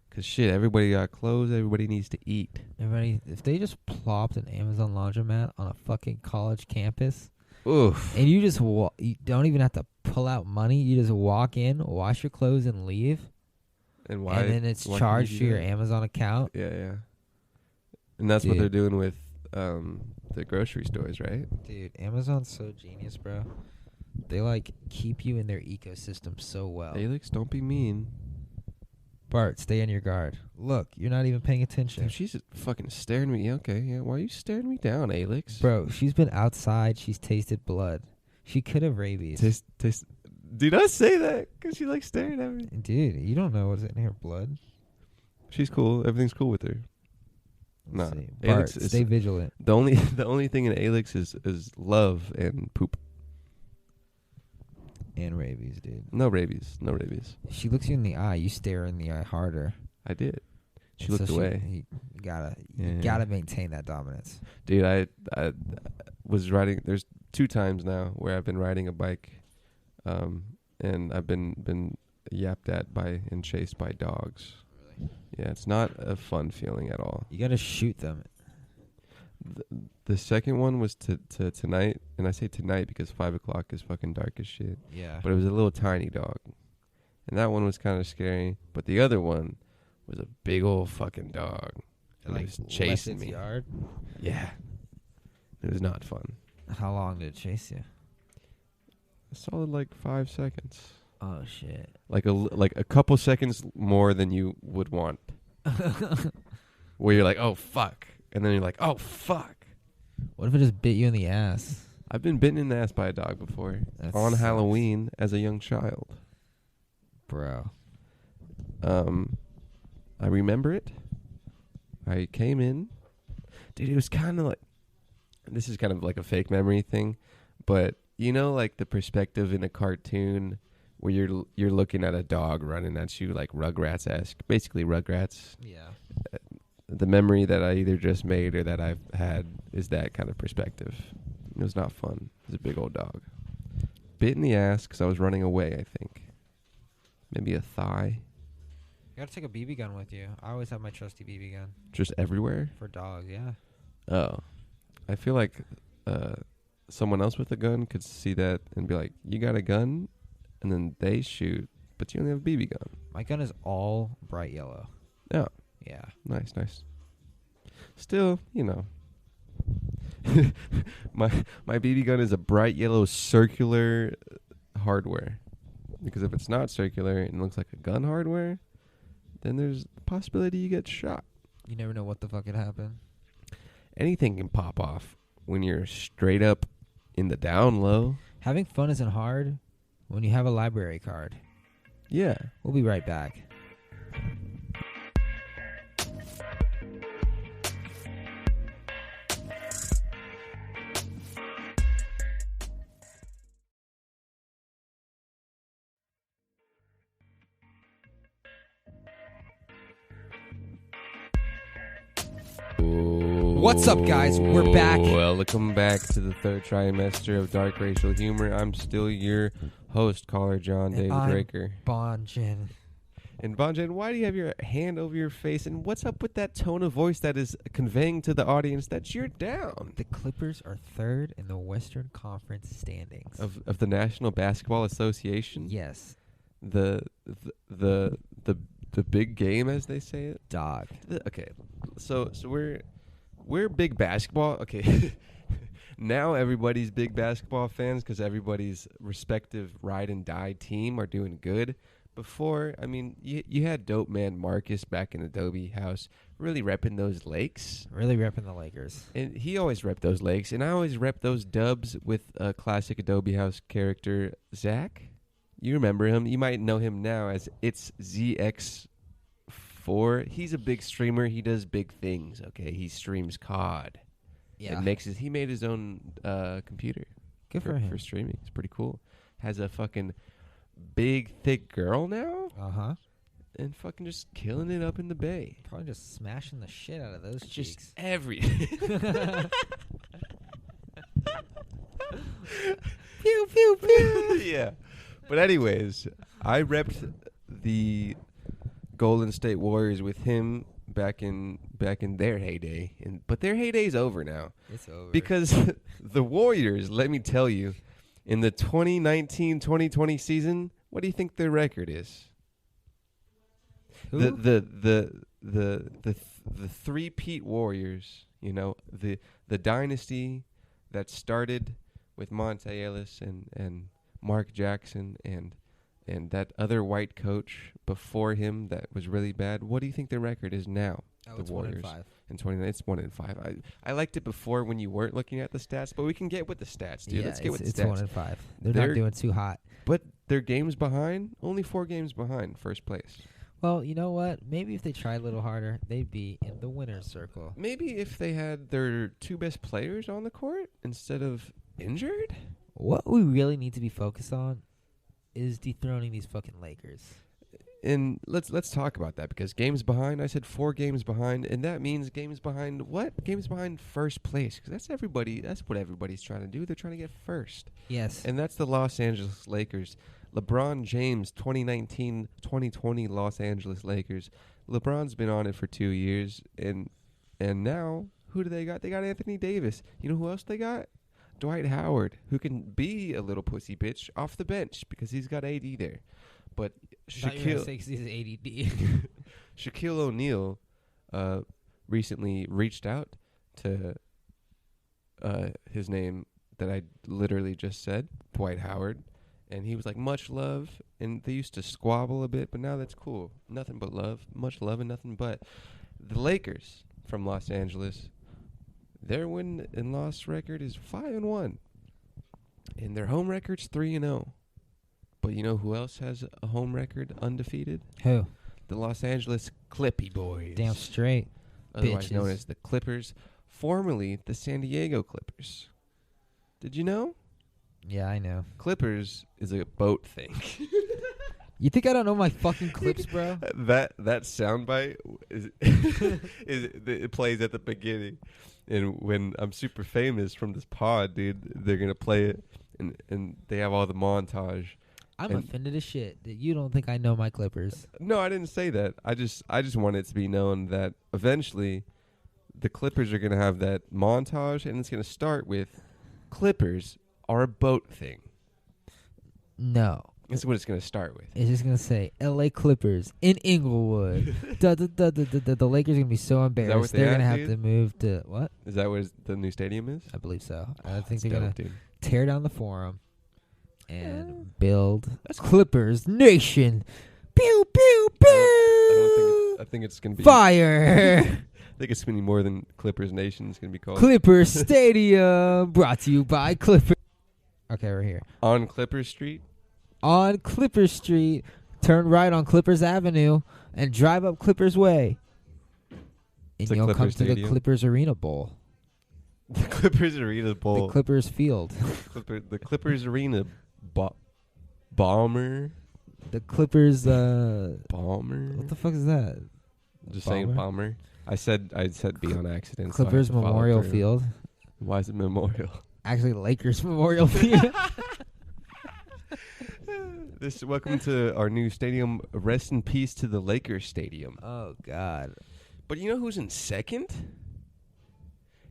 Because, shit, everybody got clothes. Everybody needs to eat. If they just plopped an Amazon laundromat on a fucking college campus, oof, and you just you don't even have to pull out money. You just walk in, wash your clothes, and leave. And then it's charged to your Amazon account. Yeah. And that's what they're doing with the grocery stores, right? Dude, Amazon's so genius, bro. They, like, keep you in their ecosystem so well. Alex, don't be mean. Bart, stay on your guard. Look, you're not even paying attention. Damn, she's fucking staring me. Okay, yeah. Why are you staring me down, Alex? Bro, she's been outside. She's tasted blood. She could have rabies. Taste. Did I say that? Because she, like, staring at me. Dude, you don't know what's in her blood. She's cool. Everything's cool with her. Nah, Bart, stay vigilant. The only thing in Alex is love and poop. And rabies, dude. No rabies. She looks you in the eye. You stare in the eye harder. I did. She looked away. You gotta maintain that dominance. Dude, I was riding. There's 2 times now where I've been riding a bike, and I've been yapped at by and chased by dogs. Really? Yeah, it's not a fun feeling at all. You gotta shoot them. The second one was to tonight, and I say tonight because 5 o'clock is fucking dark as shit. Yeah. But it was a little tiny dog, and that one was kind of scary. But the other one was a big old fucking dog, and it was chasing me. Yard? Yeah. It was not fun. How long did it chase you? A solid, like, 5 seconds. Oh shit! Like a couple seconds more than you would want. Where you're like, oh fuck. And then you're like, oh, fuck. What if it just bit you in the ass? I've been bitten in the ass by a dog before. On Halloween as a young child. Bro. I remember it. I came in. Dude, it was kind of like... This is kind of like a fake memory thing. But, you know, like the perspective in a cartoon where you're looking at a dog running at you like Rugrats-esque. Basically Rugrats. Yeah. the memory that I either just made or that I've had is that kind of perspective. It was not fun. It was a big old dog. Bit in the ass because I was running away, I think. Maybe a thigh. You gotta take a BB gun with you. I always have my trusty BB gun. Just everywhere? For dogs, yeah. Oh. I feel like someone else with a gun could see that and be like, you got a gun? And then they shoot, but you only have a BB gun. My gun is all bright yellow. Yeah. Yeah. Nice. Still, you know. my BB gun is a bright yellow circular hardware. Because if it's not circular and looks like a gun hardware, then there's the possibility you get shot. You never know what the fuck could happen. Anything can pop off when you're straight up in the down low. Having fun isn't hard when you have a library card. Yeah. We'll be right back. What's up, guys? We're back. Welcome back to the third trimester of Dark Racial Humor. I'm still your host, caller John David Raker. Bonjin. And Bonjin, why do you have your hand over your face? And what's up with that tone of voice that is conveying to the audience that you're down? The Clippers are third in the Western Conference standings. Of the National Basketball Association? Yes. The big game, as they say it? Dog. Okay. So we're big basketball. Okay. Now everybody's big basketball fans because everybody's respective ride and die team are doing good. Before, I mean, you had dope man Marcus back in Adobe House really repping those Lakes. Really repping the Lakers. And he always repped those Lakes. And I always rep those Dubs with a classic Adobe House character, Zach. You remember him. You might know him now as It's ZX4. He's a big streamer. He does big things, okay? He streams COD. Yeah. And he made his own computer. Good for him. For streaming. It's pretty cool. Has a fucking big, thick girl now. Uh-huh. And fucking just killing it up in the Bay. Probably just smashing the shit out of those cheeks. Just every... Pew, pew, pew. Yeah. But anyways, I repped the Golden State Warriors with him back in their heyday. But their heyday's over now. It's over. Because the Warriors, let me tell you, in the 2019-2020 season, what do you think their record is? Who? The three-peat Warriors, you know, the dynasty that started with Monte Ellis and Mark Jackson and that other white coach before him that was really bad. What do you think their record is now? Oh, the it's Warriors. 1-5. In 20, it's 1-5. I liked it before when you weren't looking at the stats, but we can get with the stats, dude. Yeah, Let's get with the it's stats. 1-5. They're not doing too hot. But they're games behind, only 4 games behind first place. Well, you know what? Maybe if they tried a little harder, they'd be in the winner's circle. Maybe if they had their 2 best players on the court instead of injured? What we really need to be focused on is dethroning these fucking Lakers. And let's talk about that, because games behind, I said 4 games behind, and that means games behind what? Games behind first place, because that's what everybody's trying to do. They're trying to get first. Yes. And that's the Los Angeles Lakers. LeBron James, 2019-2020 Los Angeles Lakers. LeBron's been on it for 2 years, and now, who do they got? They got Anthony Davis. You know who else they got? Dwight Howard, who can be a little pussy bitch off the bench because he's got AD there. But Shaquille O'Neal recently reached out to his name that I literally just said, Dwight Howard, and he was like, much love. And they used to squabble a bit, but now that's cool. Nothing but love. Much love and nothing but. The Lakers from Los Angeles, their win and loss record is 5-1, and their home record's 3-0. But you know who else has a home record undefeated? Who? The Los Angeles Clippy Boys. Damn straight. Otherwise bitches. known as the Clippers, formerly the San Diego Clippers. Did you know? Yeah, I know. Clippers is a boat thing. You think I don't know my fucking clips, bro? That soundbite is, it plays at the beginning, and when I'm super famous from this pod, dude, they're gonna play it, and they have all the montage. I'm offended as shit that you don't think I know my Clippers. No, I didn't say that. I just want it to be known that eventually, the Clippers are gonna have that montage, and it's gonna start with Clippers are a boat thing. No. That's what it's going to start with. It's just going to say, L.A. Clippers in Inglewood. The Lakers are going to be so embarrassed. They're going to have to move to, what? Is that what the new stadium is? I believe so. I think they're going to tear down the Forum and build Clippers Nation. Pew, pew, pew. I think it's going to be... Fire. I think it's going to be more than Clippers Nation. It's going to be called... Clippers Stadium, brought to you by Clippers. Okay, we're here. On Clippers Street? On Clippers Street, turn right on Clippers Avenue, and drive up Clippers Way. And you'll come to the Clippers Arena Bowl. The Clippers Arena Bowl. The Clippers Field. The Clippers Arena Bomber. The Clippers Bomber. What the fuck is that? Just saying Bomber. I said B on accident. Clippers so Memorial Field. Why is it Memorial? Actually, Lakers Memorial Field. Welcome to our new stadium. Rest in peace to the Lakers Stadium. Oh God! But you know who's in second?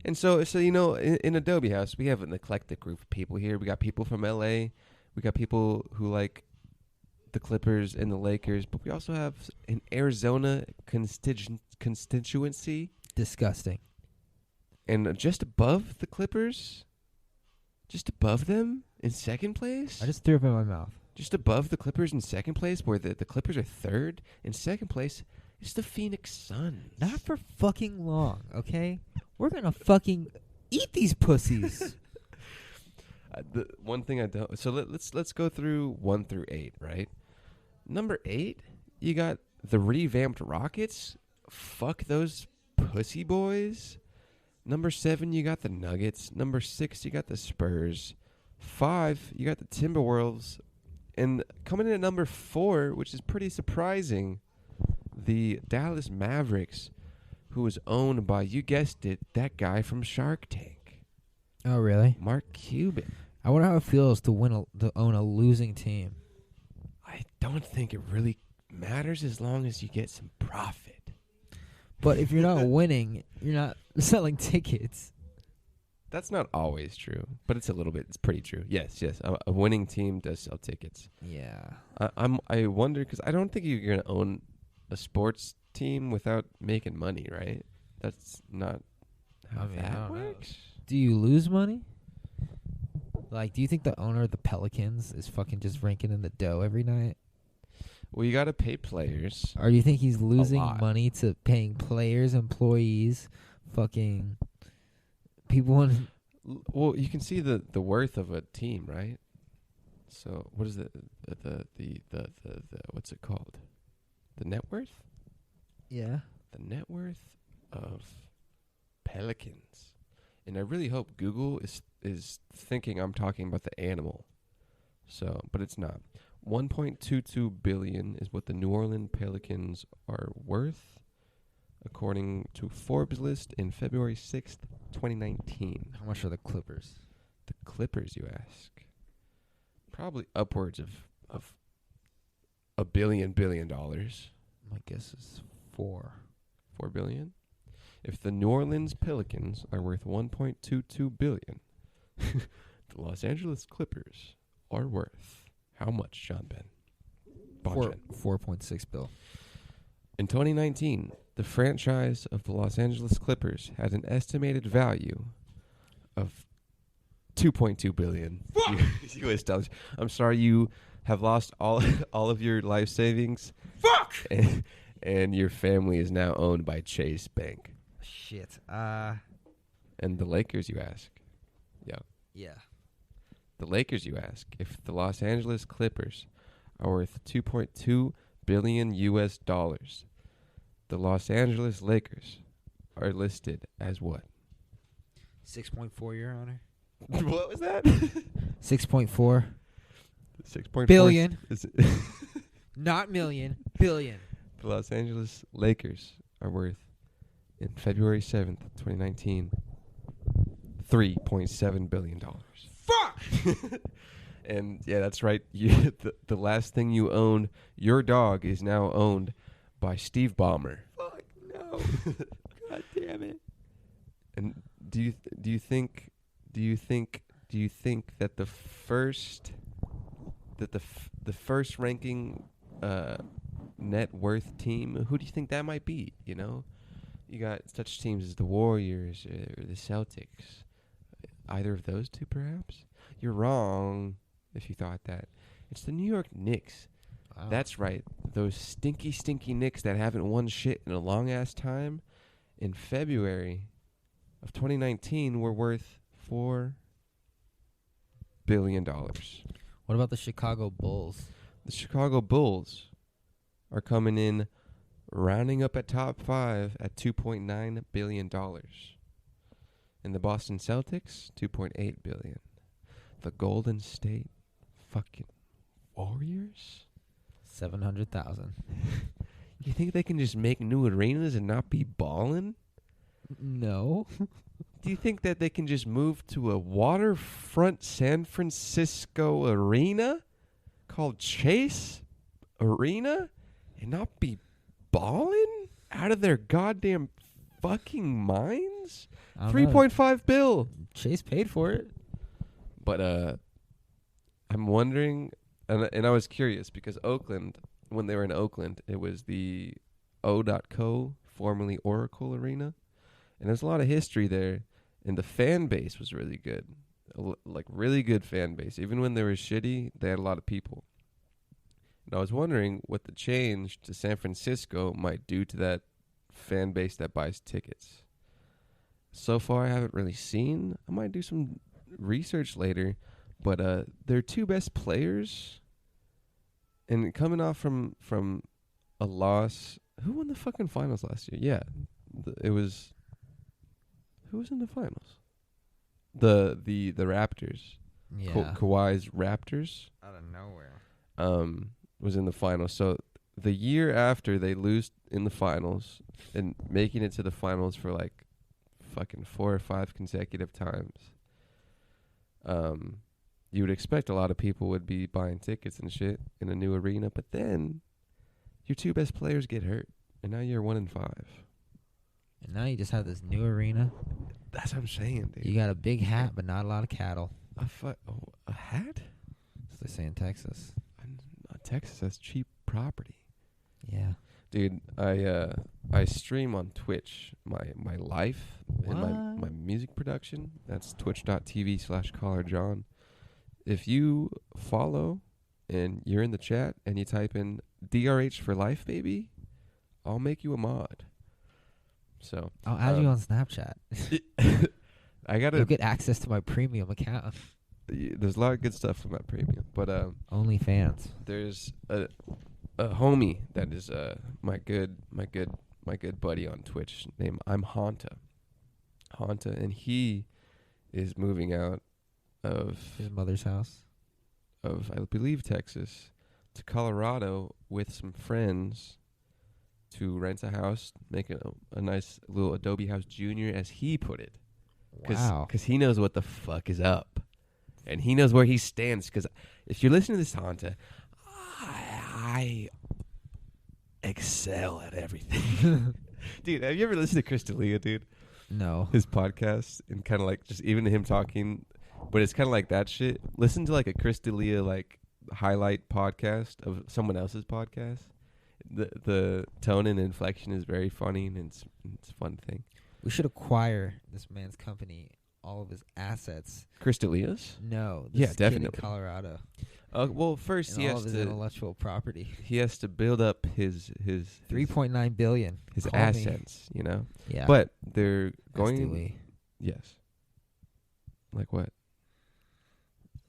And so you know, in Adobe House, we have an eclectic group of people here. We got people from LA. We got people who like the Clippers and the Lakers. But we also have an Arizona constituency. Disgusting. And just above the Clippers, just above them in second place. I just threw up in my mouth. Just above the Clippers in second place, where the Clippers are third. In second place is the Phoenix Suns. Not for fucking long, okay? We're gonna fucking eat these pussies. The one thing I don't. So let's go through 1 through 8, right? Number 8, you got the revamped Rockets. Fuck those pussy boys. Number 7, you got the Nuggets. Number 6, you got the Spurs. 5, you got the Timberwolves. And coming in at number 4, which is pretty surprising, the Dallas Mavericks, who is owned by, you guessed it, that guy from Shark Tank. Oh, really? Mark Cuban. I wonder how it feels to own a losing team. I don't think it really matters as long as you get some profit. But if you're not winning, you're not selling tickets. That's not always true, but it's a little bit. It's pretty true. Yes. A winning team does sell tickets. Yeah. I wonder because I don't think you're gonna own a sports team without making money, right? That's not how that works. Do you lose money? Like, do you think the owner of the Pelicans is fucking just ranking in the dough every night? Well, you got to pay players. Or do you think he's losing money to paying players, employees, fucking people? Well, you can see the worth of a team, right? So, what is the what's it called? The net worth? Yeah. The net worth of Pelicans. And I really hope Google is thinking I'm talking about the animal. So, but it's not. 1.22 billion is what the New Orleans Pelicans are worth, according to Forbes list in February 6th, 2019. How much are the Clippers? The Clippers, you ask? Probably upwards of $1 billion. My guess is 4 billion. If the New Orleans Pelicans are worth 1.22 billion, the Los Angeles Clippers are worth how much, John Ben? 4.6 bill. In 2019, the franchise of the Los Angeles Clippers had an estimated value of 2.2 billion US dollars. I'm sorry you have lost all of your life savings. Fuck! And your family is now owned by Chase Bank. Shit. And the Lakers, you ask? Yeah. The Lakers, you ask? If the Los Angeles Clippers are worth 2.2 billion US dollars, the Los Angeles Lakers are listed as what? 6.4, Your Honor. What was that? 6.4. 6.4 billion. Not million, billion. The Los Angeles Lakers are worth, in February 7th, 2019, $3.7 billion. Fuck! And yeah, that's right. The last thing you owned, your dog, is now owned by Steve Ballmer. Fuck no. God damn it. And do you think that the first ranking net worth team, who do you think that might be? You know, you got such teams as the Warriors or the Celtics. Either of those two, perhaps? You're wrong if you thought that. It's the New York Knicks. Wow. That's right. Those stinky Knicks that haven't won shit in a long-ass time, in February of 2019, were worth $4 billion. What about the Chicago Bulls? The Chicago Bulls are coming in, rounding up at top 5 at $2.9 billion. And the Boston Celtics, $2.8 billion. The Golden State fucking Warriors, 700,000. You think they can just make new arenas and not be ballin'? No. Do you think that they can just move to a waterfront San Francisco arena called Chase Arena and not be ballin' out of their goddamn fucking minds? 3.5 bill. Chase paid for it. But I'm wondering, and I was curious because Oakland, when they were in Oakland, it was the O.co, formerly Oracle Arena, and there's a lot of history there, and the fan base was really good, like really good fan base. Even when they were shitty, they had a lot of people. And I was wondering what the change to San Francisco might do to that fan base that buys tickets. So far, I haven't really seen. I might do some research later, but their two best players, and coming off from a loss. Who won the fucking finals last year? Yeah, it was. Who was in the finals? The Raptors. Yeah. Kawhi's Raptors. Out of nowhere. Was in the finals. So the year after they lose in the finals and making it to the finals for like fucking 4 or 5 consecutive times. You would expect a lot of people would be buying tickets and shit in a new arena, but then your two best players get hurt, and now you're 1-5. And now you just have this new arena. That's what I'm saying, dude. You got a big hat, but not a lot of cattle. A hat? As they say in Texas. Texas has cheap property. Yeah. Dude, I stream on Twitch my life and my music production. That's twitch.tv/CallerJohn. If you follow and you're in the chat and you type in DRH for life, baby, I'll make you a mod. So I'll add you on Snapchat. You'll get access to my premium account. There's a lot of good stuff on that premium, but OnlyFans. There's a homie that is my good buddy on Twitch named I'm Hanta, and he is moving out of his mother's house of, I believe, Texas to Colorado with some friends to rent a house, make a nice little Adobe House Junior, as he put it. Wow. Because he knows what the fuck is up. And he knows where he stands. Because if you're listening to this, Hanta, I excel at everything. Dude, have you ever listened to Chris D'Elia, dude? No. His podcast, and kind of like just even him talking, but it's kind of like that shit. Listen to like a Chris D'Elia like highlight podcast of someone else's podcast. The tone and inflection is very funny, and it's a fun thing. We should acquire this man's company, all of his assets. Chris D'Elia's? No. Yeah, kid definitely. in Colorado. Well, first and he all has of his intellectual property. He has to build up his 3.9 billion. His Call assets, me. you know. Yeah. But they're going. SDE. Yes. Like what?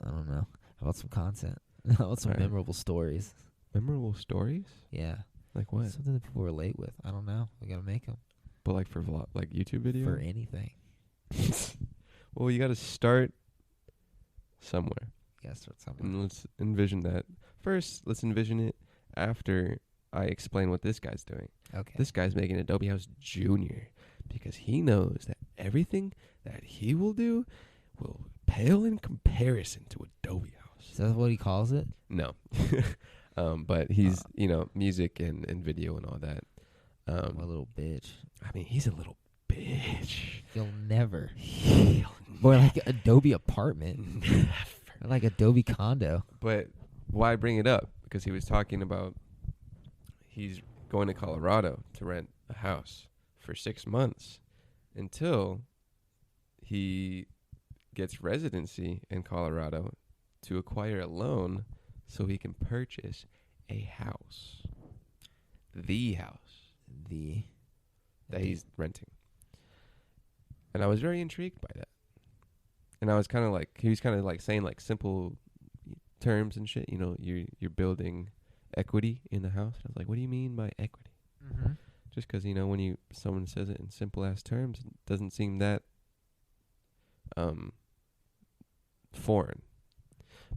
I don't know. How about some content? How about some memorable stories? Memorable stories? Yeah. Like what? Something that people relate with. I don't know. We gotta make them. But like for like YouTube video? For anything. Well, you gotta start somewhere. You gotta start somewhere. And let's envision that. First, let's envision it after I explain what this guy's doing. Okay. This guy's making Adobe House Junior because he knows that everything that he will do will pale in comparison to Adobe House. Is that what he calls it? No. But he's, music and video and all that. A little bitch. I mean, he's a little bitch. He'll never. Or like Adobe apartment. Or like Adobe condo. But why bring it up? Because he was talking about he's going to Colorado to rent a house for 6 months until he gets residency in Colorado to acquire a loan so he can purchase a house. The house. That he's renting. And I was very intrigued by that. And I was kind of like, he was kind of like saying like simple terms and shit. You're building equity in the house. And I was like, what do you mean by equity? Mm-hmm. Just because, when someone says it in simple ass terms, it doesn't seem that foreign.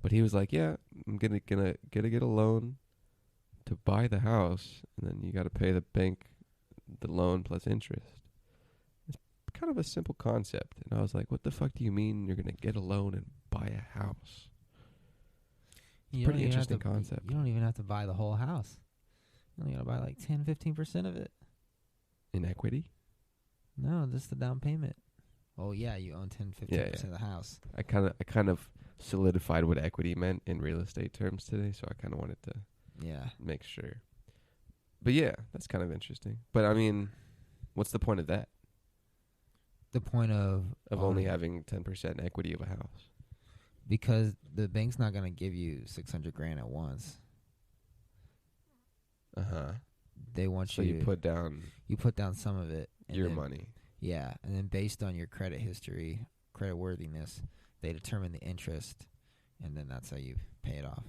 But he was like, yeah, I'm gonna get a loan to buy the house, and then you got to pay the bank the loan plus interest. It's kind of a simple concept. And I was like, what the fuck do you mean you're gonna get a loan and buy a house? Pretty interesting concept. You don't even have to buy the whole house. You only got to buy like 10-15% of it. In equity? No, just the down payment. Oh yeah, you own 10-15% of the house. I kind of solidified what equity meant in real estate terms today, so I kind of wanted to make sure. But yeah, that's kind of interesting. But I mean, what's the point of that? The point of only having 10% equity of a house? Because the bank's not gonna give you $600,000 at once. They want so you put down. You put down some of it. Your money. Yeah, and then based on your credit history, credit worthiness, they determine the interest, and then that's how you pay it off.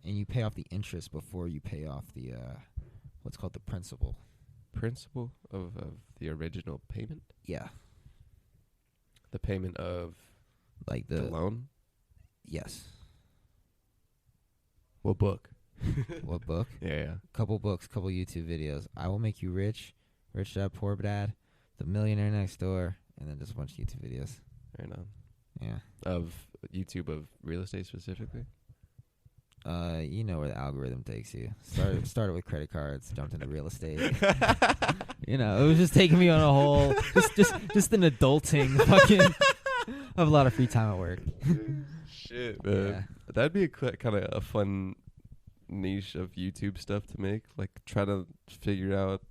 And you pay off the interest before you pay off the what's called the principal. Principal of the original payment? Yeah. The payment of like the loan? Yes. What book? What book? Yeah. Couple books, couple YouTube videos. I Will Make You Rich, Rich Dad Poor Dad, The Millionaire Next Door, and then just a bunch of YouTube videos. Right on. Yeah. Of YouTube of real estate specifically? You know where the algorithm takes you. Started with credit cards, jumped into real estate. It was just taking me on a whole just an adulting fucking. I have a lot of free time at work. Shit, man. Yeah. That'd be kind of a fun niche of YouTube stuff to make. Like, try to figure out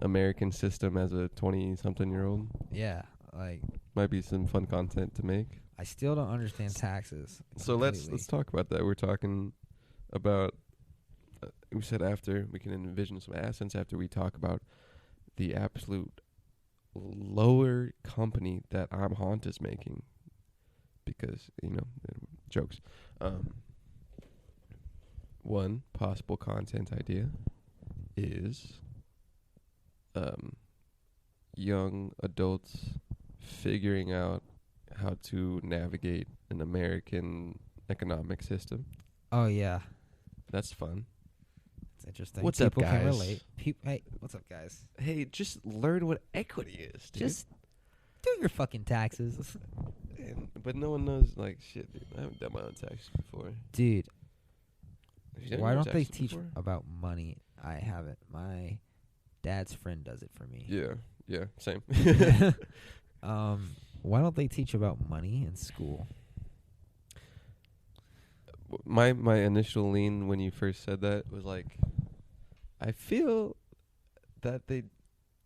American system as a 20-something-year-old. Yeah, like might be some fun content to make. I still don't understand taxes. So let's talk about that. We're talking about. We said after we can envision some assets after we talk about the absolute lower company that I'm Haunt is making, because jokes. One possible content idea is young adults figuring out how to navigate an American economic system. Oh yeah, that's fun. It's interesting. What's People up, guys? Can relate. Hey, what's up, guys? Hey, just learn what equity is, dude. Just do your fucking taxes. But no one knows, like, shit, dude. I haven't done my own taxes before. Dude, why don't they teach before? about money? I haven't. My dad's friend does it for me. Yeah, same. Why don't they teach about money in school? My initial lean when you first said that was like, I feel that they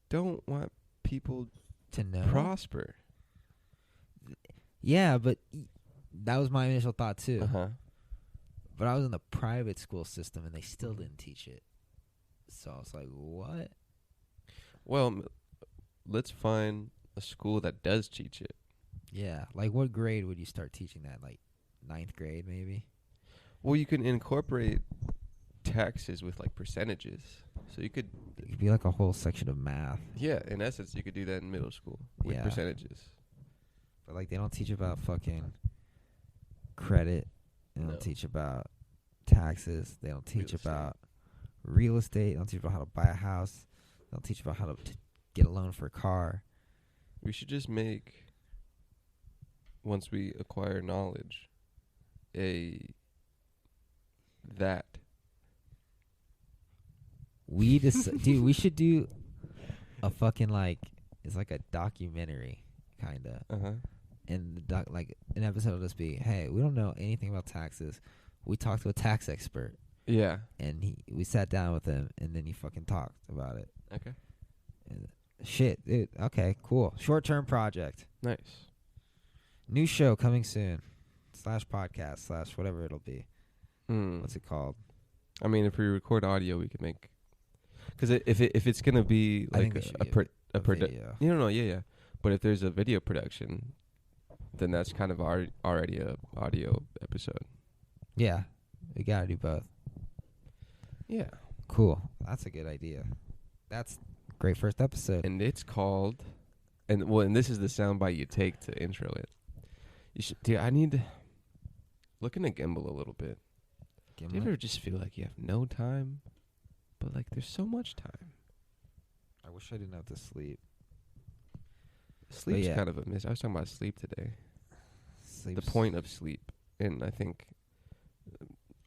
don't want people to know prosper. Yeah, but that was my initial thought too. But I was in the private school system and they still didn't teach it. So I was like, what? Well, let's find a school that does teach it. Yeah. Like, what grade would you start teaching that? Like 9th grade, maybe? Well, you can incorporate taxes with, like, percentages. So you could... It could be like a whole section of math. Yeah, in essence, you could do that in middle school with percentages. But, like, they don't teach about fucking credit. They don't teach about taxes. They don't teach about real estate. They don't teach about how to buy a house. They don't teach about how to get a loan for a car. We should just make, once we acquire knowledge, that. Dude, we should do a fucking it's like a documentary, kinda. And like an episode will just be, hey, we don't know anything about taxes. We talked to a tax expert. Yeah. And we sat down with him, and then he fucking talked about it. Okay. And shit, dude. Okay, cool. Short-term project. Nice. New show coming soon. /podcast/ whatever it'll be. What's it called? I mean, if we record audio, we could make. Because if it's gonna be like a production, yeah. But if there's a video production, then that's kind of already a audio episode. Yeah, we gotta do both. Yeah. Cool. That's a good idea. That's great first episode. And it's called, and this is the soundbite you take to intro it. You should, dude. I need to look into Gimbal a little bit. Do you ever just feel like you have no time, but like there's so much time? I wish I didn't have to sleep. Sleep's kind of a miss. I was talking about sleep today. The point of sleep, and I think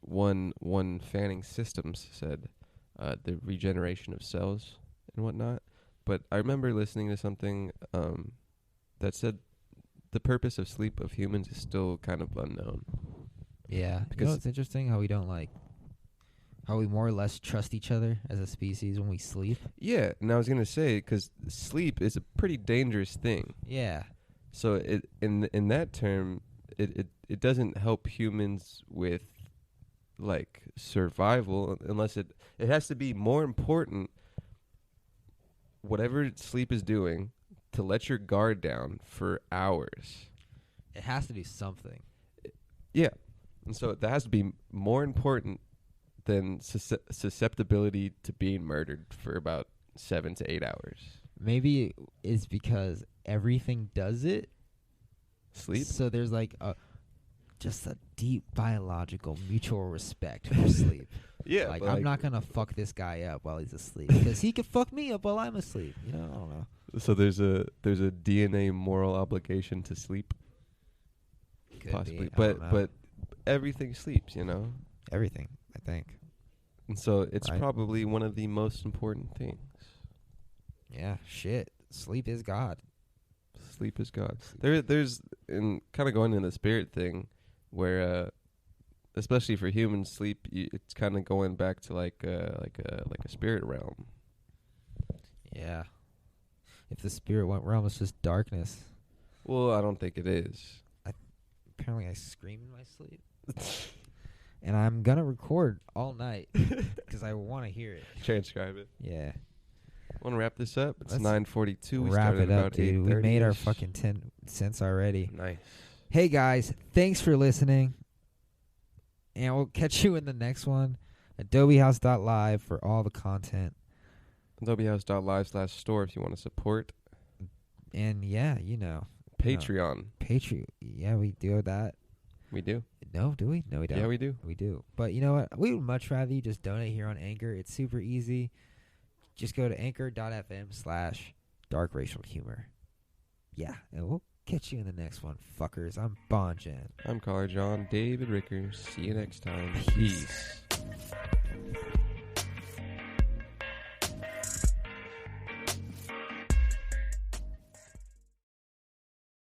one Fanning Systems said the regeneration of cells and whatnot. But I remember listening to something that said the purpose of sleep of humans is still kind of unknown. Yeah, because it's interesting how we don't how we more or less trust each other as a species when we sleep. Yeah, and I was gonna say because sleep is a pretty dangerous thing. Yeah. So in that term, it doesn't help humans with like survival unless it has to be more important. Whatever sleep is doing, to let your guard down for hours. It has to do something. Yeah. And so that has to be more important than susceptibility to being murdered for about 7 to 8 hours. Maybe it's because everything does it. Sleep? So there's just a deep biological mutual respect for sleep. Yeah. Like, I'm not going to fuck this guy up while he's asleep because he could fuck me up while I'm asleep. You know, I don't know. So there's a DNA moral obligation to sleep. Could possibly. Be. But everything sleeps, you know? Everything, I think. And so it's probably one of the most important things. Yeah, shit. Sleep is God. Sleep is God. There's and kind of going into the spirit thing where especially for humans, sleep it's kind of going back to like a spirit realm. Yeah. If the spirit realm is just darkness. Well, I don't think it is. Apparently I scream in my sleep. And I'm going to record all night because I want to hear it. Transcribe it. Yeah. Want to wrap this up? It's 9:42. We wrap started it up, about dude. We made our fucking 10 cents already. Nice. Hey, guys. Thanks for listening. And we'll catch you in the next one. AdobeHouse.live for all the content. AdobeHouse.live/store if you want to support. And, yeah, you know. Patreon. Patreon. Yeah, we do that. We do? No, do we? No, we don't. Yeah, we do. We do. But you know what? We would much rather you just donate here on Anchor. It's super easy. Just go to anchor.fm/darkracialhumor. Yeah, and we'll catch you in the next one, fuckers. I'm Bon Jen. I'm Caller John David Rickers. See you next time. Peace.